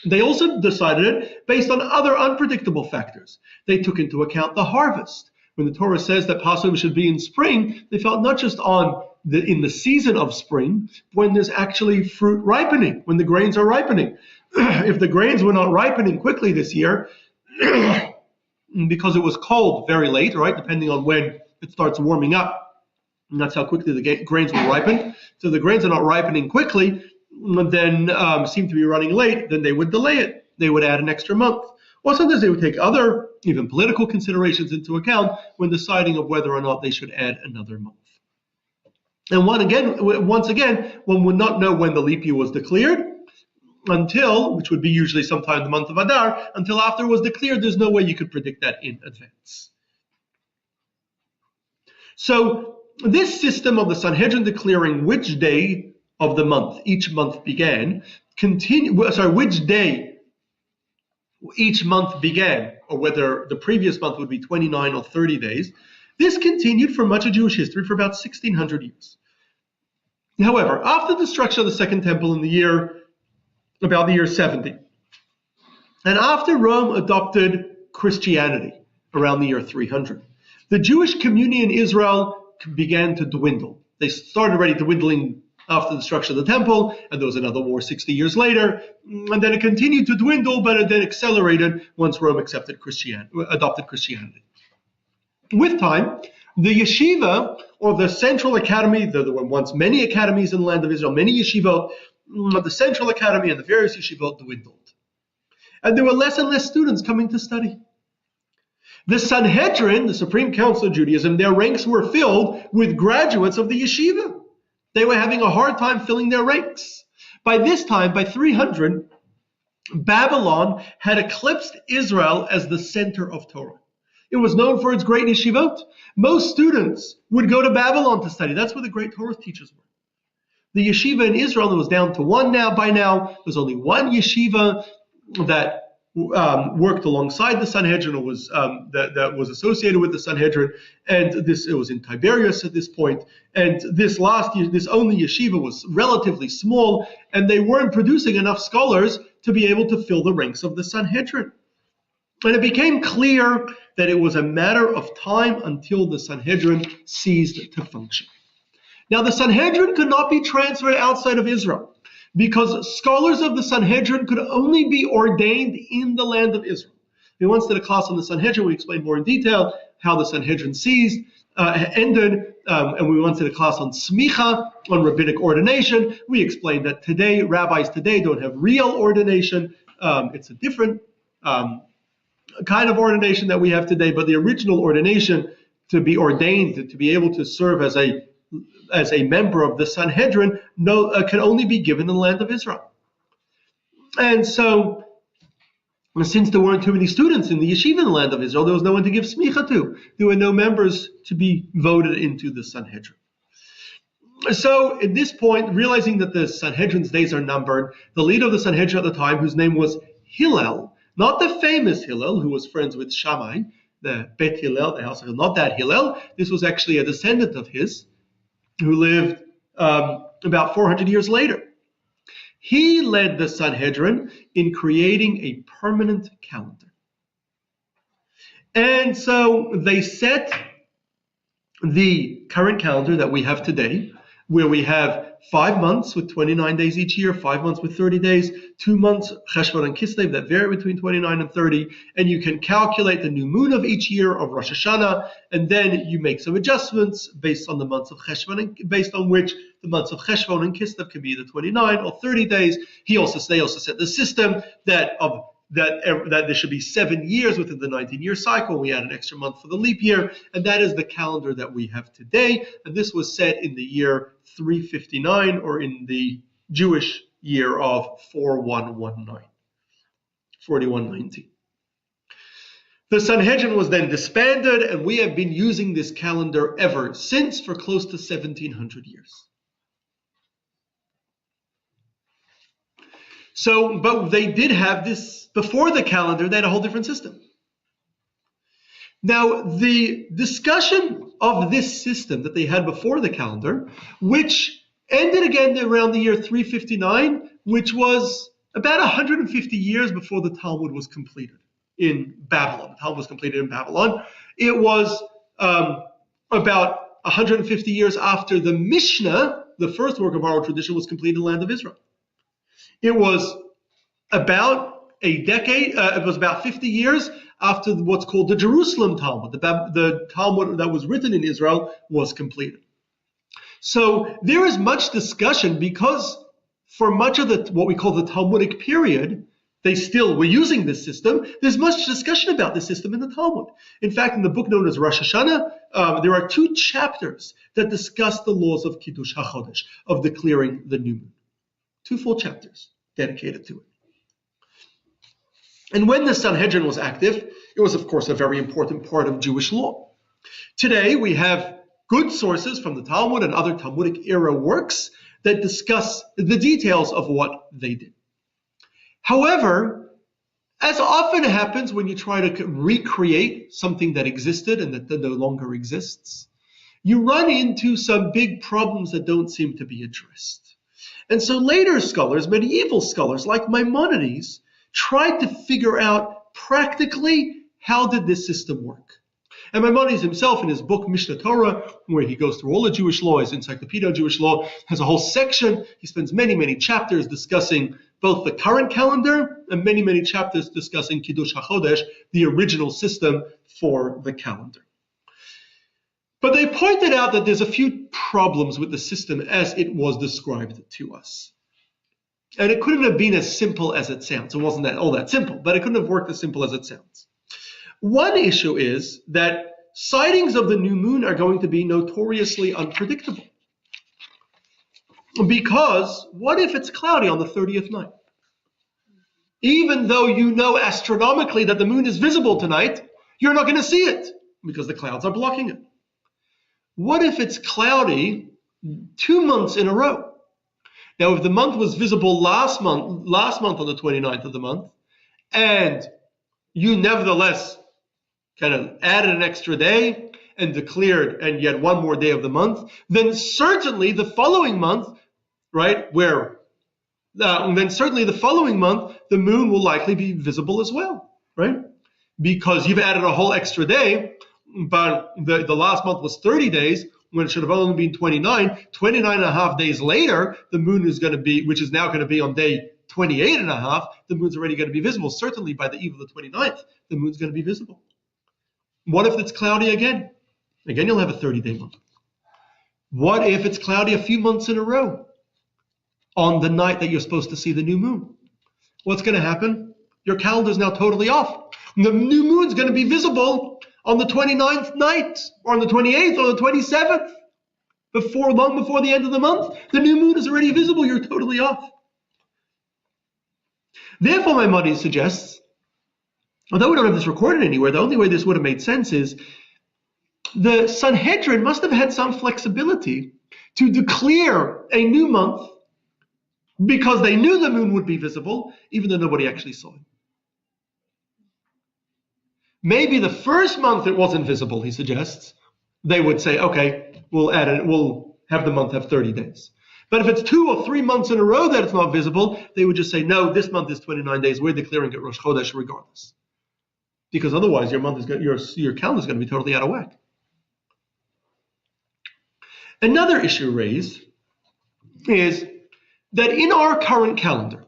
They also decided it based on other unpredictable factors. They took into account the harvest. When the Torah says that Passover should be in spring, they felt not just in the season of spring, when there's actually fruit ripening, when the grains are ripening. If the grains were not ripening quickly this year, because it was cold very late, right, depending on when it starts warming up, and that's how quickly the grains will ripen. So the grains are not ripening quickly, then seem to be running late, then they would delay it. They would add an extra month. Or sometimes they would take other, even political considerations into account when deciding of whether or not they should add another month. And once again, one would not know when the leap year was declared until, which would be usually sometime in the month of Adar, until after it was declared. There's no way you could predict that in advance. So this system of the Sanhedrin declaring which day of the month each month began, which day each month began, or whether the previous month would be 29 or 30 days, this continued for much of Jewish history for about 1600 years. However, after the destruction of the Second Temple in about the year 70, and after Rome adopted Christianity around the year 300, the Jewish community in Israel began to dwindle. They started already dwindling after the destruction of the temple, and there was another war 60 years later, and then it continued to dwindle, but it then accelerated once Rome adopted Christianity. With time, the yeshiva, or the central academy, there were once many academies in the land of Israel, many yeshivot, the central academy and the various yeshivot dwindled. And there were less and less students coming to study. The Sanhedrin, the Supreme Council of Judaism, their ranks were filled with graduates of the yeshiva. They were having a hard time filling their ranks. By this time, by 300, Babylon had eclipsed Israel as the center of Torah. It was known for its great yeshivot. Most students would go to Babylon to study. That's where the great Torah teachers were. The yeshiva in Israel, it was down to one now. By now, there's only one yeshiva that worked alongside the Sanhedrin, or was that was associated with the Sanhedrin, and it was in Tiberias at this point. And this only yeshiva was relatively small, and they weren't producing enough scholars to be able to fill the ranks of the Sanhedrin. And it became clear that it was a matter of time until the Sanhedrin ceased to function. Now, the Sanhedrin could not be transferred outside of Israel, because scholars of the Sanhedrin could only be ordained in the land of Israel. We once did a class on the Sanhedrin. We explained more in detail how the Sanhedrin ended, and we once did a class on smicha, on rabbinic ordination. We explained that today, rabbis today don't have real ordination. It's a different kind of ordination that we have today, but the original ordination, to be ordained, to be able to serve as a member of the Sanhedrin, can only be given in the land of Israel. And so, since there weren't too many students in the yeshiva in the land of Israel, there was no one to give smicha to. There were no members to be voted into the Sanhedrin. So at this point, realizing that the Sanhedrin's days are numbered, the leader of the Sanhedrin at the time, whose name was Hillel, not the famous Hillel, who was friends with Shammai, the Bet Hillel, the house of Hillel, not that Hillel. This was actually a descendant of his, who lived about 400 years later. He led the Sanhedrin in creating a permanent calendar. And so they set the current calendar that we have today, where we have 5 months with 29 days each year, 5 months with 30 days, 2 months, Cheshvan and Kislev, that vary between 29 and 30, and you can calculate the new moon of each year of Rosh Hashanah, and then you make some adjustments based on the months of Cheshvan, and based on which the months of Cheshvan and Kislev can be either 29 or 30 days. They also set the system that of that there should be 7 years within the 19-year cycle. We add an extra month for the leap year, and that is the calendar that we have today. And this was set in the year 359, or in the Jewish year of 4119. The Sanhedrin was then disbanded, and we have been using this calendar ever since for close to 1700 years. So, but they did have this, before the calendar, they had a whole different system. Now, the discussion of this system that they had before the calendar, which ended again around the year 359, which was about 150 years before the Talmud was completed in Babylon. The Talmud was completed in Babylon. It was about 150 years after the Mishnah, the first work of oral tradition, was completed in the land of Israel. It was about a decade, it was about 50 years after what's called the Jerusalem Talmud. The Talmud that was written in Israel was completed. So there is much discussion, because for much of what we call the Talmudic period, they still were using this system. There's much discussion about this system in the Talmud. In fact, in the book known as Rosh Hashanah, there are 2 chapters that discuss the laws of Kiddush HaChodesh, of declaring the new moon. 2 full chapters dedicated to it. And when the Sanhedrin was active, it was, of course, a very important part of Jewish law. Today, we have good sources from the Talmud and other Talmudic era works that discuss the details of what they did. However, as often happens when you try to recreate something that existed and that no longer exists, you run into some big problems that don't seem to be addressed. And so later scholars, medieval scholars like Maimonides, tried to figure out practically how did this system work. And Maimonides himself, in his book Mishneh Torah, where he goes through all the Jewish law, his Encyclopedia of Jewish Law, has a whole section. He spends many, many chapters discussing both the current calendar and many, many chapters discussing Kiddush HaChodesh, the original system for the calendar. But they pointed out that there's a few problems with the system as it was described to us. And it couldn't have been as simple as it sounds. It wasn't all that simple, but it couldn't have worked as simple as it sounds. One issue is that sightings of the new moon are going to be notoriously unpredictable. Because what if it's cloudy on the 30th night? Even though you know astronomically that the moon is visible tonight, you're not going to see it because the clouds are blocking it. What if it's cloudy 2 months in a row? Now, if the month was visible last month on the 29th of the month, and you nevertheless kind of added an extra day and declared and yet one more day of the month, then certainly the following month, right, then certainly the following month, the moon will likely be visible as well, right? Because you've added a whole extra day, but the last month was 30 days, when it should have only been 29 and a half days later, the moon is going to be, which is now going to be on day 28 and a half, the moon's already going to be visible. Certainly by the eve of the 29th, the moon's going to be visible. What if it's cloudy again? Again, you'll have a 30-day month. What if it's cloudy a few months in a row on the night that you're supposed to see the new moon? What's going to happen? Your calendar's now totally off. The new moon's going to be visible on the 29th night, or on the 28th, or the 27th, long before the end of the month. The new moon is already visible. You're totally off. Therefore, Maimonides suggests, although we don't have this recorded anywhere, the only way this would have made sense is the Sanhedrin must have had some flexibility to declare a new month because they knew the moon would be visible, even though nobody actually saw it. Maybe the first month it wasn't visible, he suggests. They would say, okay, we'll have the month have 30 days. But if it's 2 or 3 months in a row that it's not visible, they would just say, no, this month is 29 days. We're declaring it Rosh Chodesh regardless. Because otherwise your calendar is going to be totally out of whack. Another issue raised is that in our current calendar,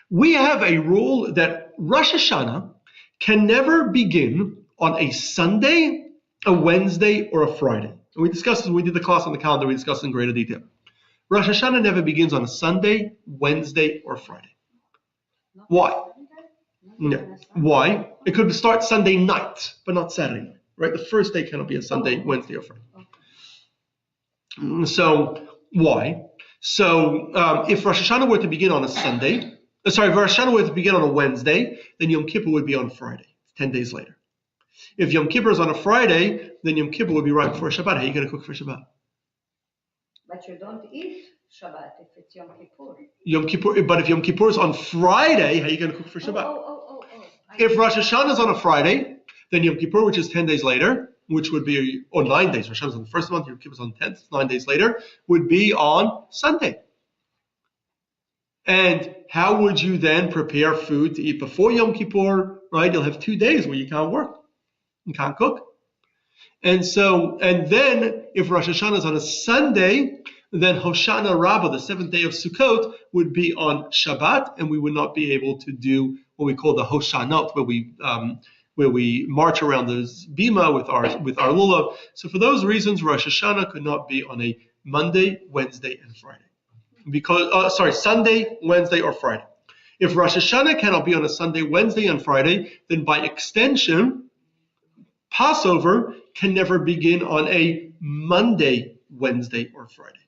we have a rule that Rosh Hashanah can never begin on a Sunday, a Wednesday, or a Friday. And we discussed this when we did the class on the calendar, we discussed in greater detail. Rosh Hashanah never begins on a Sunday, Wednesday, or Friday. Not Why? on Sunday? Not No. on a Sunday? Why? It could start Sunday night, but not Saturday night, right? The first day cannot be a Sunday, Wednesday, or Friday. Okay. So why? So if Rosh Hashanah were to begin on a Sunday, if Rosh Hashanah were to begin on a Wednesday, then Yom Kippur would be on Friday, 10 days later. If Yom Kippur is on a Friday, then Yom Kippur would be right before Shabbat. How are you going to cook for Shabbat? But you don't eat Shabbat if it's Yom Kippur. Yom Kippur, but if Yom Kippur is on Friday, how are you going to cook for Shabbat? Oh. If Rosh Hashanah is on a Friday, then Yom Kippur, which is 10 days later, which would be, or 9 days, Rosh Hashanah is on the first month, Yom Kippur is on the 10th, 9 days later, would be on Sunday. And how would you then prepare food to eat before Yom Kippur, right? You'll have 2 days where you can't work, you can't cook. And then if Rosh Hashanah is on a Sunday, then Hoshana Rabbah, the 7th day of Sukkot, would be on Shabbat, and we would not be able to do what we call the Hoshanot, where we march around the bima with our lulav. So for those reasons, Rosh Hashanah could not be on a Monday, Wednesday, and Friday. Sunday, Wednesday, or Friday. If Rosh Hashanah cannot be on a Sunday, Wednesday, and Friday, then by extension, Passover can never begin on a Monday, Wednesday, or Friday.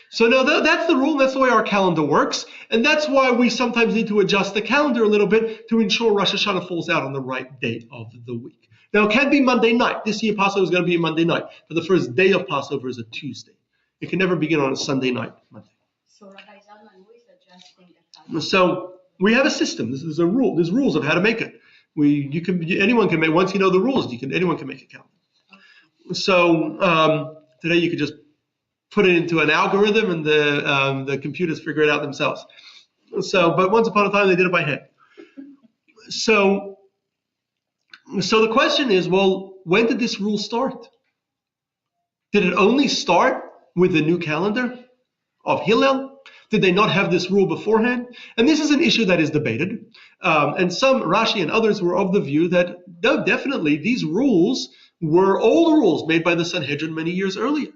So now that's the rule, that's the way our calendar works, and that's why we sometimes need to adjust the calendar a little bit to ensure Rosh Hashanah falls out on the right day of the week. Now it can be Monday night. This year Passover is going to be a Monday night, but the first day of Passover is a Tuesday. It can never begin on a Sunday night, Monday. So Rabbi Zalman, who is adjusting the calendar? So we have a system. There's a rule. There's rules of how to make it. Anyone can make. Once you know the rules, anyone can make a calendar. So today you could just put it into an algorithm, and the computers figure it out themselves. So, but once upon a time they did it by hand. So the question is, well, when did this rule start? Did it only start with the new calendar of Hillel? Did they not have this rule beforehand? And this is an issue that is debated. And some, Rashi and others, were of the view that, no, definitely these rules were old rules made by the Sanhedrin many years earlier.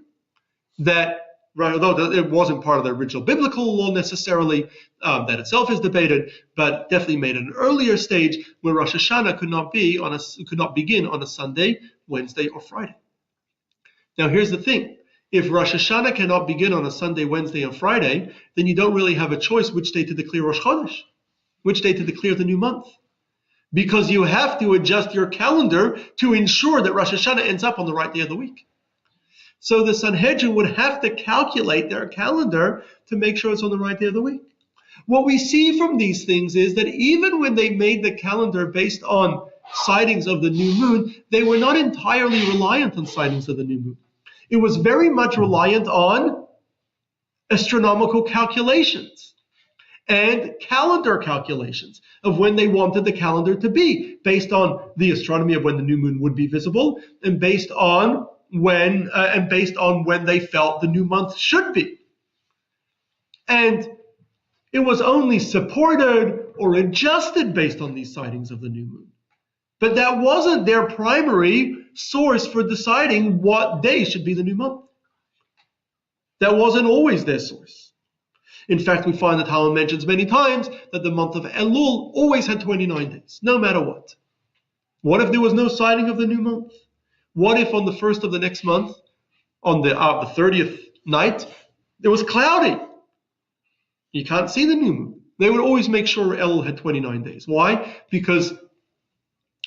That, right, although it wasn't part of the original biblical law necessarily, that itself is debated, but definitely made at an earlier stage where Rosh Hashanah could not begin on a Sunday, Wednesday, or Friday. Now here's the thing. If Rosh Hashanah cannot begin on a Sunday, Wednesday, and Friday, then you don't really have a choice which day to declare Rosh Chodesh, which day to declare the new month. Because you have to adjust your calendar to ensure that Rosh Hashanah ends up on the right day of the week. So the Sanhedrin would have to calculate their calendar to make sure it's on the right day of the week. What we see from these things is that even when they made the calendar based on sightings of the new moon, they were not entirely reliant on sightings of the new moon. It was very much reliant on astronomical calculations and calendar calculations of when they wanted the calendar to be, based on the astronomy of when the new moon would be visible, and based on when they felt the new month should be. And it was only supported or adjusted based on these sightings of the new moon. But that wasn't their primary source for deciding what day should be the new month. That wasn't always their source. In fact, we find that Talmud mentions many times that the month of Elul always had 29 days, no matter what. What if there was no sighting of the new month? What if on the first of the next month, on the 30th night, it was cloudy? You can't see the new moon. They would always make sure Elul had 29 days. Why? Because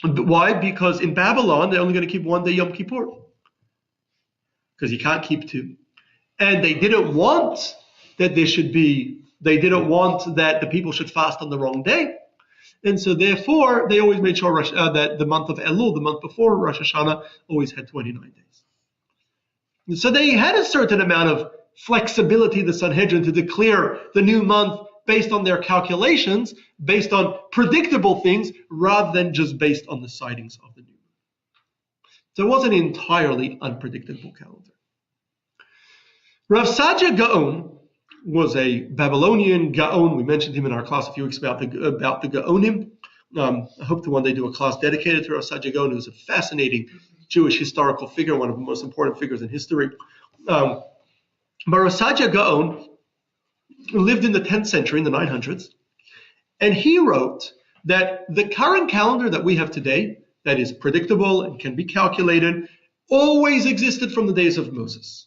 in Babylon, they're only going to keep 1 day Yom Kippur. Because you can't keep 2. And they didn't want that they didn't want that the people should fast on the wrong day. And so therefore, they always made sure that the month of Elul, the month before Rosh Hashanah, always had 29 days. And so they had a certain amount of flexibility, the Sanhedrin, to declare the new month based on their calculations, based on predictable things, rather than just based on the sightings of the new moon. So it wasn't an entirely unpredictable calendar. Rav Sadia Gaon was a Babylonian Gaon. We mentioned him in our class a few weeks about the Gaonim. I hope to one day do a class dedicated to Rav Sadia Gaon, who's a fascinating Jewish historical figure, one of the most important figures in history. But Rav Sadia Gaon lived in the 10th century, in the 900s, and he wrote that the current calendar that we have today, that is predictable and can be calculated, always existed from the days of Moses.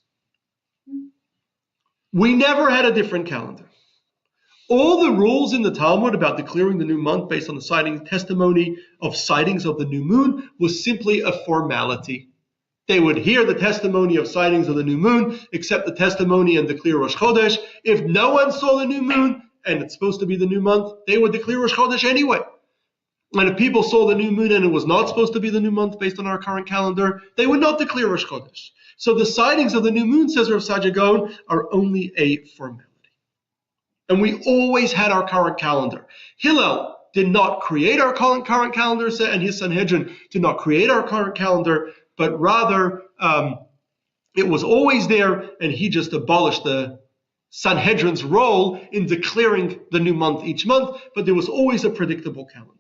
We never had a different calendar. All the rules in the Talmud about declaring the new month based on the testimony of sightings of the new moon was simply a formality. They would hear the testimony of sightings of the new moon, accept the testimony and declare Rosh Chodesh. If no one saw the new moon and it's supposed to be the new month, they would declare Rosh Chodesh anyway. And if people saw the new moon and it was not supposed to be the new month based on our current calendar, they would not declare Rosh Chodesh. So the sightings of the new moon, says Rav Saadia Gaon, are only a formality. And we always had our current calendar. Hillel did not create our current calendar, and his Sanhedrin did not create our current calendar, but rather it was always there, and he just abolished the Sanhedrin's role in declaring the new month each month, but there was always a predictable calendar.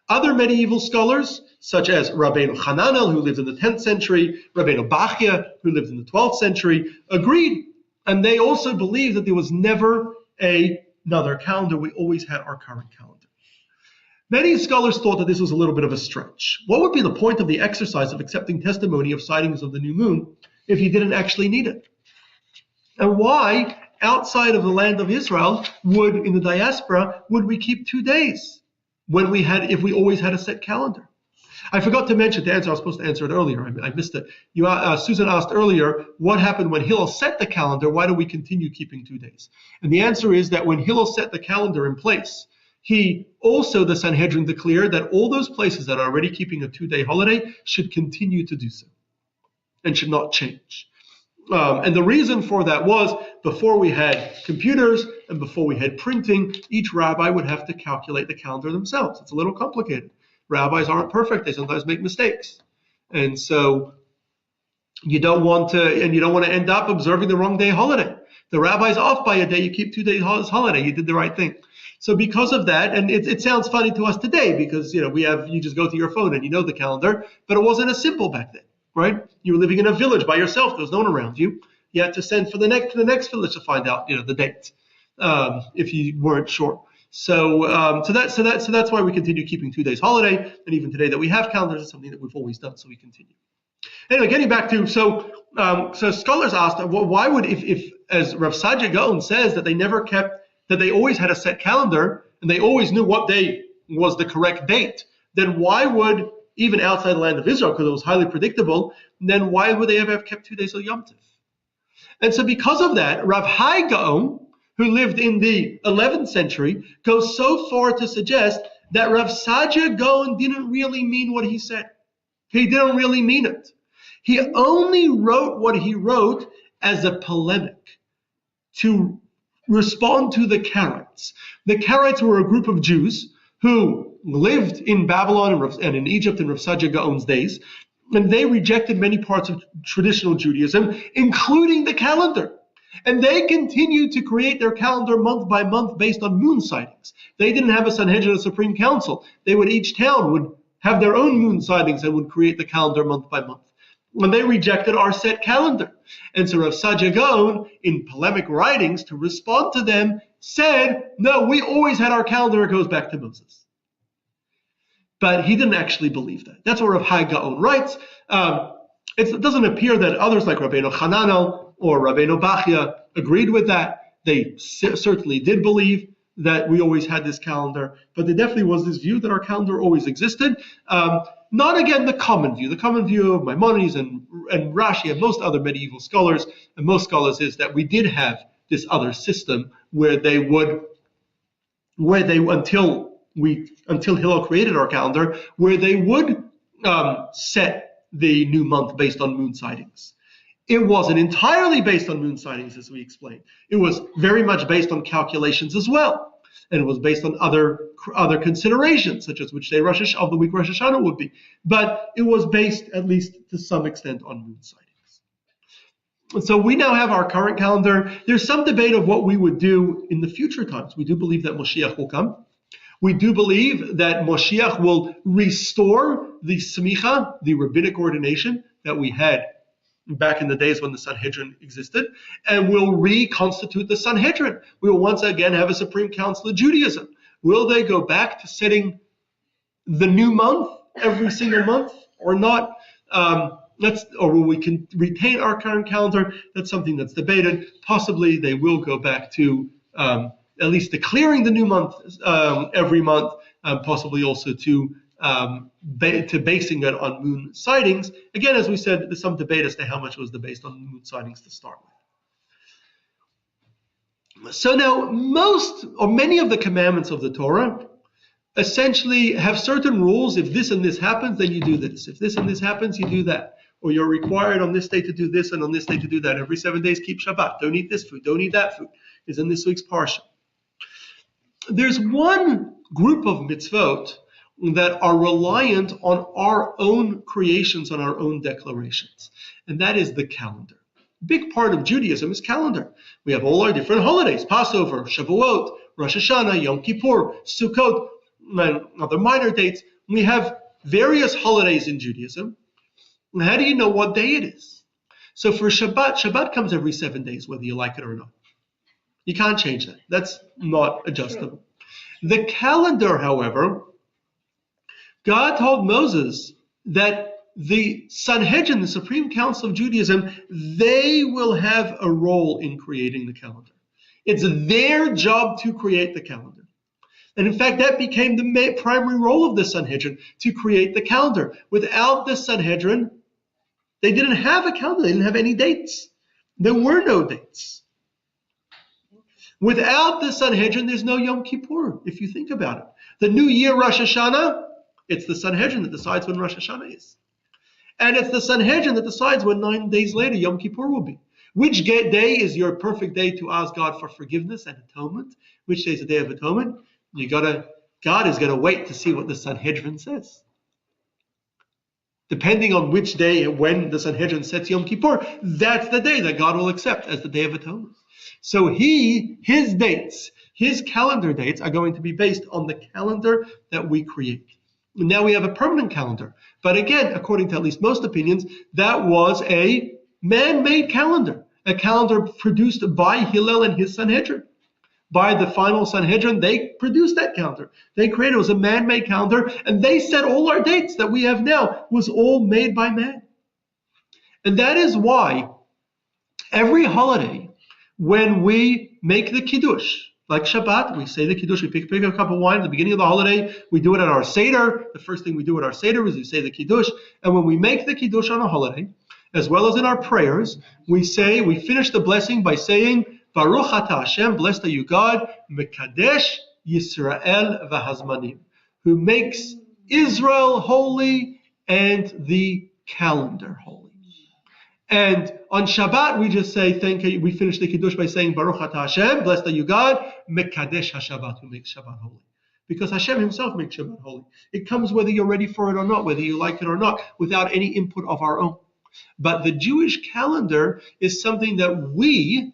Other medieval scholars, such as Rabbeinu Hananel, who lived in the 10th century, Rabbeinu Bachya, who lived in the 12th century, agreed, and they also believed that there was never another calendar. We always had our current calendar. Many scholars thought that this was a little bit of a stretch. What would be the point of the exercise of accepting testimony of sightings of the new moon if you didn't actually need it? And why, outside of the land of Israel, in the diaspora, would we keep 2 days if we always had a set calendar? I forgot to mention to answer. I was supposed to answer it earlier. I missed it. Susan asked earlier, what happened when Hillel set the calendar? Why do we continue keeping 2 days? And the answer is that when Hillel set the calendar in place, he also, the Sanhedrin, declared that all those places that are already keeping a 2-day holiday should continue to do so and should not change. And the reason for that was, before we had computers and before we had printing, each rabbi would have to calculate the calendar themselves. It's a little complicated. Rabbis aren't perfect. They sometimes make mistakes. And so you don't want to end up observing the wrong day holiday. The rabbi's off by a day, you keep 2 days holiday. You did the right thing. So because of that, and it sounds funny to us today because you just go to your phone and you know the calendar, but it wasn't as simple back then, right? You were living in a village by yourself. There was no one around you. You had to send for the next village to find out, the date, if you weren't sure. So that's why we continue keeping 2 days holiday, and even today that we have calendars, it's something that we've always done. So we continue. Anyway, getting back to so scholars asked, well, why would if as Rav Saadia Gaon says that they always had a set calendar and they always knew what day was the correct date, then why would, even outside the land of Israel, because it was highly predictable, then why would they ever have kept 2 days of Yom Tov? And so because of that, Rav Hai Gaon, who lived in the 11th century, goes so far to suggest that Rav Saadia Gaon didn't really mean what he said. He didn't really mean it. He only wrote what he wrote as a polemic to respond to the Karaites. The Karaites were a group of Jews who lived in Babylon and in Egypt in Rav Saadia Gaon's days, and they rejected many parts of traditional Judaism, including the calendar. And they continued to create their calendar month by month based on moon sightings. They didn't have a Sanhedrin, a Supreme Council. Each town would have their own moon sightings and would create the calendar month by month. When they rejected our set calendar. And so Rav Saadia Gaon, in polemic writings to respond to them, said, no, we always had our calendar, it goes back to Moses. But he didn't actually believe that. That's what Rav Hai Gaon writes. It doesn't appear that others like Rabbeinu Hananel or Rabbeinu Bachya agreed with that. They certainly did believe that we always had this calendar, but there definitely was this view that our calendar always existed. Not again the common view. The common view of Maimonides and Rashi and most other medieval scholars and most scholars is that we did have this other system until Hillel created our calendar, where they would set the new month based on moon sightings. It wasn't entirely based on moon sightings, as we explained. It was very much based on calculations as well. And it was based on other considerations, such as which day of the week Rosh Hashanah would be. But it was based, at least to some extent, on moon sightings. And so we now have our current calendar. There's some debate of what we would do in the future times. We do believe that Moshiach will come. We do believe that Moshiach will restore the smicha, the rabbinic ordination that we had back in the days when the Sanhedrin existed, and will reconstitute the Sanhedrin. We will once again have a Supreme Council of Judaism. Will they go back to setting the new month every single month or not? Or will we can retain our current calendar? That's something that's debated. Possibly they will go back to at least declaring the new month every month, possibly also to basing it on moon sightings. Again, as we said, there's some debate as to how much was based on moon sightings to start with. So now many of the commandments of the Torah essentially have certain rules. If this and this happens, then you do this. If this and this happens, you do that. Or you're required on this day to do this and on this day to do that. Every 7 days, keep Shabbat. Don't eat this food. Don't eat that food. Is in this week's Parsha. There's one group of mitzvot that are reliant on our own creations, on our own declarations. And that is the calendar. A big part of Judaism is calendar. We have all our different holidays: Passover, Shavuot, Rosh Hashanah, Yom Kippur, Sukkot, and other minor dates. We have various holidays in Judaism. And how do you know what day it is? So for Shabbat comes every 7 days, whether you like it or not. You can't change that. That's not adjustable. The calendar, however, God told Moses that the Sanhedrin, the Supreme Council of Judaism, they will have a role in creating the calendar. It's their job to create the calendar. And in fact, that became the primary role of the Sanhedrin, to create the calendar. Without the Sanhedrin, they didn't have a calendar. They didn't have any dates. There were no dates. Without the Sanhedrin, there's no Yom Kippur, if you think about it. The new year, Rosh Hashanah, it's the Sanhedrin that decides when Rosh Hashanah is. And it's the Sanhedrin that decides when 9 days later Yom Kippur will be. Which day is your perfect day to ask God for forgiveness and atonement? Which day is the Day of Atonement? God is going to wait to see what the Sanhedrin says. Depending on which day and when the Sanhedrin sets Yom Kippur, that's the day that God will accept as the Day of Atonement. So his dates, his calendar dates are going to be based on the calendar that we create. Now we have a permanent calendar. But again, according to at least most opinions, that was a man-made calendar, a calendar produced by Hillel and his Sanhedrin. By the final Sanhedrin, they produced that calendar. They created it. It was a man-made calendar, and they said all our dates that we have now was all made by man. And that is why every holiday, when we make the Kiddush, like Shabbat, we say the Kiddush, we pick a cup of wine at the beginning of the holiday, we do it at our Seder. The first thing we do at our Seder is we say the Kiddush. And when we make the Kiddush on a holiday, as well as in our prayers, we finish the blessing by saying, Baruch atah Hashem, blessed are you God, Mekadesh Yisrael v'hazmanim, who makes Israel holy and the calendar holy. And on Shabbat, we just say, we finish the Kiddush by saying, Baruch atah Hashem, blessed are you God, Mekadesh HaShabbat, who makes Shabbat holy. Because Hashem himself makes Shabbat holy. It comes whether you're ready for it or not, whether you like it or not, without any input of our own. But the Jewish calendar is something that we,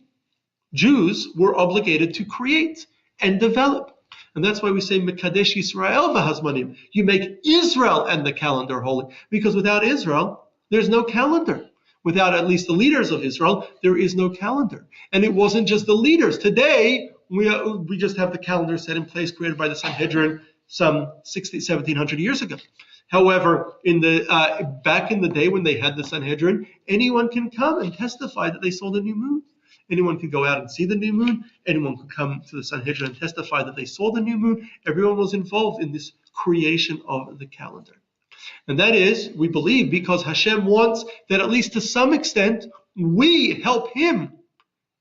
Jews, were obligated to create and develop. And that's why we say Mekadesh Yisrael v'hazmanim. You make Israel and the calendar holy. Because without Israel, there's no calendar. Without at least the leaders of Israel, there is no calendar. And it wasn't just the leaders. Today, we just have the calendar set in place, created by the Sanhedrin some 1700 years ago. However, back in the day when they had the Sanhedrin, anyone can come and testify that they saw the new moon. Anyone could go out and see the new moon. Anyone could come to the Sanhedrin and testify that they saw the new moon. Everyone was involved in this creation of the calendar. And that is, we believe, because Hashem wants that at least to some extent, we help him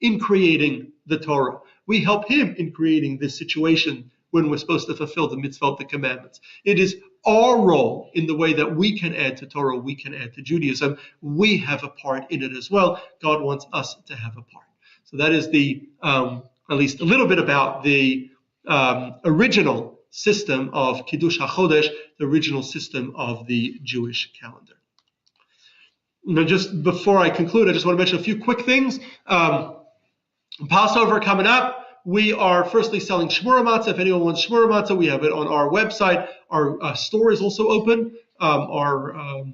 in creating the Torah. We help him in creating this situation when we're supposed to fulfill the mitzvot, the commandments. It is our role in the way that we can add to Torah, we can add to Judaism. We have a part in it as well. God wants us to have a part. So that is at least a little bit about the original system of Kiddush HaChodesh, the original system of the Jewish calendar. Now, just before I conclude, I just want to mention a few quick things. Passover coming up. We are firstly selling Shmura Matzah. If anyone wants Shmura Matzah, we have it on our website. Our store is also open. Our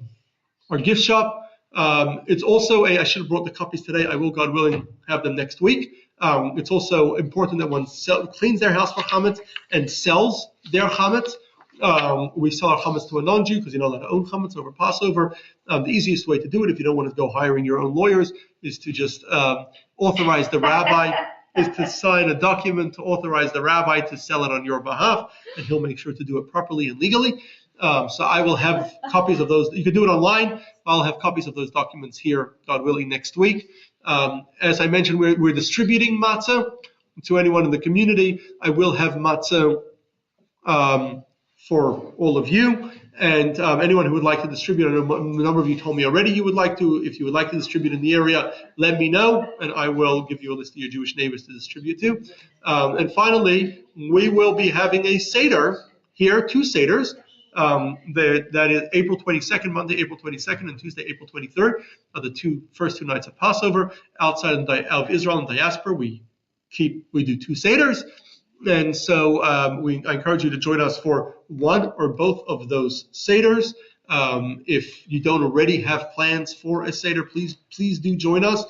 gift shop It's also I should have brought the copies today. I will, God willing, have them next week. It's also important that one cleans their house for chametz and sells their chametz. We sell our chametz to a non-Jew because you're not allowed to own chametz over Passover. The easiest way to do it, if you don't want to go hiring your own lawyers, is to just authorize the rabbi, is to sign a document to authorize the rabbi to sell it on your behalf, and he'll make sure to do it properly and legally. So I will have copies of those. You can do it online. I'll have copies of those documents here, God willing, next week. As I mentioned, we're distributing matzah to anyone in the community. I will have matzah for all of you. And anyone who would like to distribute, I know a number of you told me already you would like to. If you would like to distribute in the area, let me know, and I will give you a list of your Jewish neighbors to distribute to. And finally, we will be having a Seder here, 2 Seders. That is April 22nd, Monday, April 22nd, and Tuesday, April 23rd, are the first two nights of Passover. Outside of Israel and diaspora, we do 2 Seders. And so I encourage you to join us for one or both of those Seders. If you don't already have plans for a Seder, please do join us.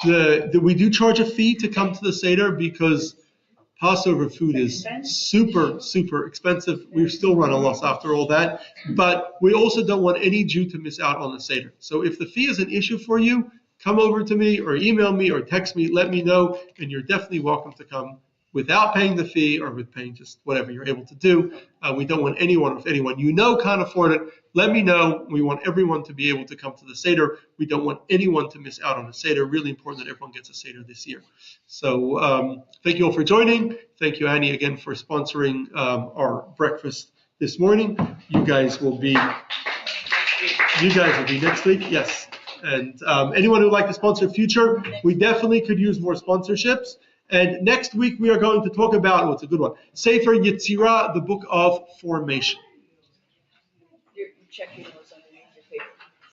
We do charge a fee to come to the Seder because Passover food is super, super expensive. We still run a loss after all that. But we also don't want any Jew to miss out on the Seder. So if the fee is an issue for you, come over to me or email me or text me, let me know, and you're definitely welcome to come without paying the fee or with paying just whatever you're able to do. We don't want anyone, if anyone you know can't afford it, let me know. We want everyone to be able to come to the Seder. We don't want anyone to miss out on the Seder. Really important that everyone gets a Seder this year. So thank you all for joining. Thank you, Annie, again for sponsoring our breakfast this morning. You guys will be next week. Yes. And anyone who would like to sponsor future, we definitely could use more sponsorships. And next week we are going to talk about, it's a good one, Sefer Yetzirah, the book of formation. You're checking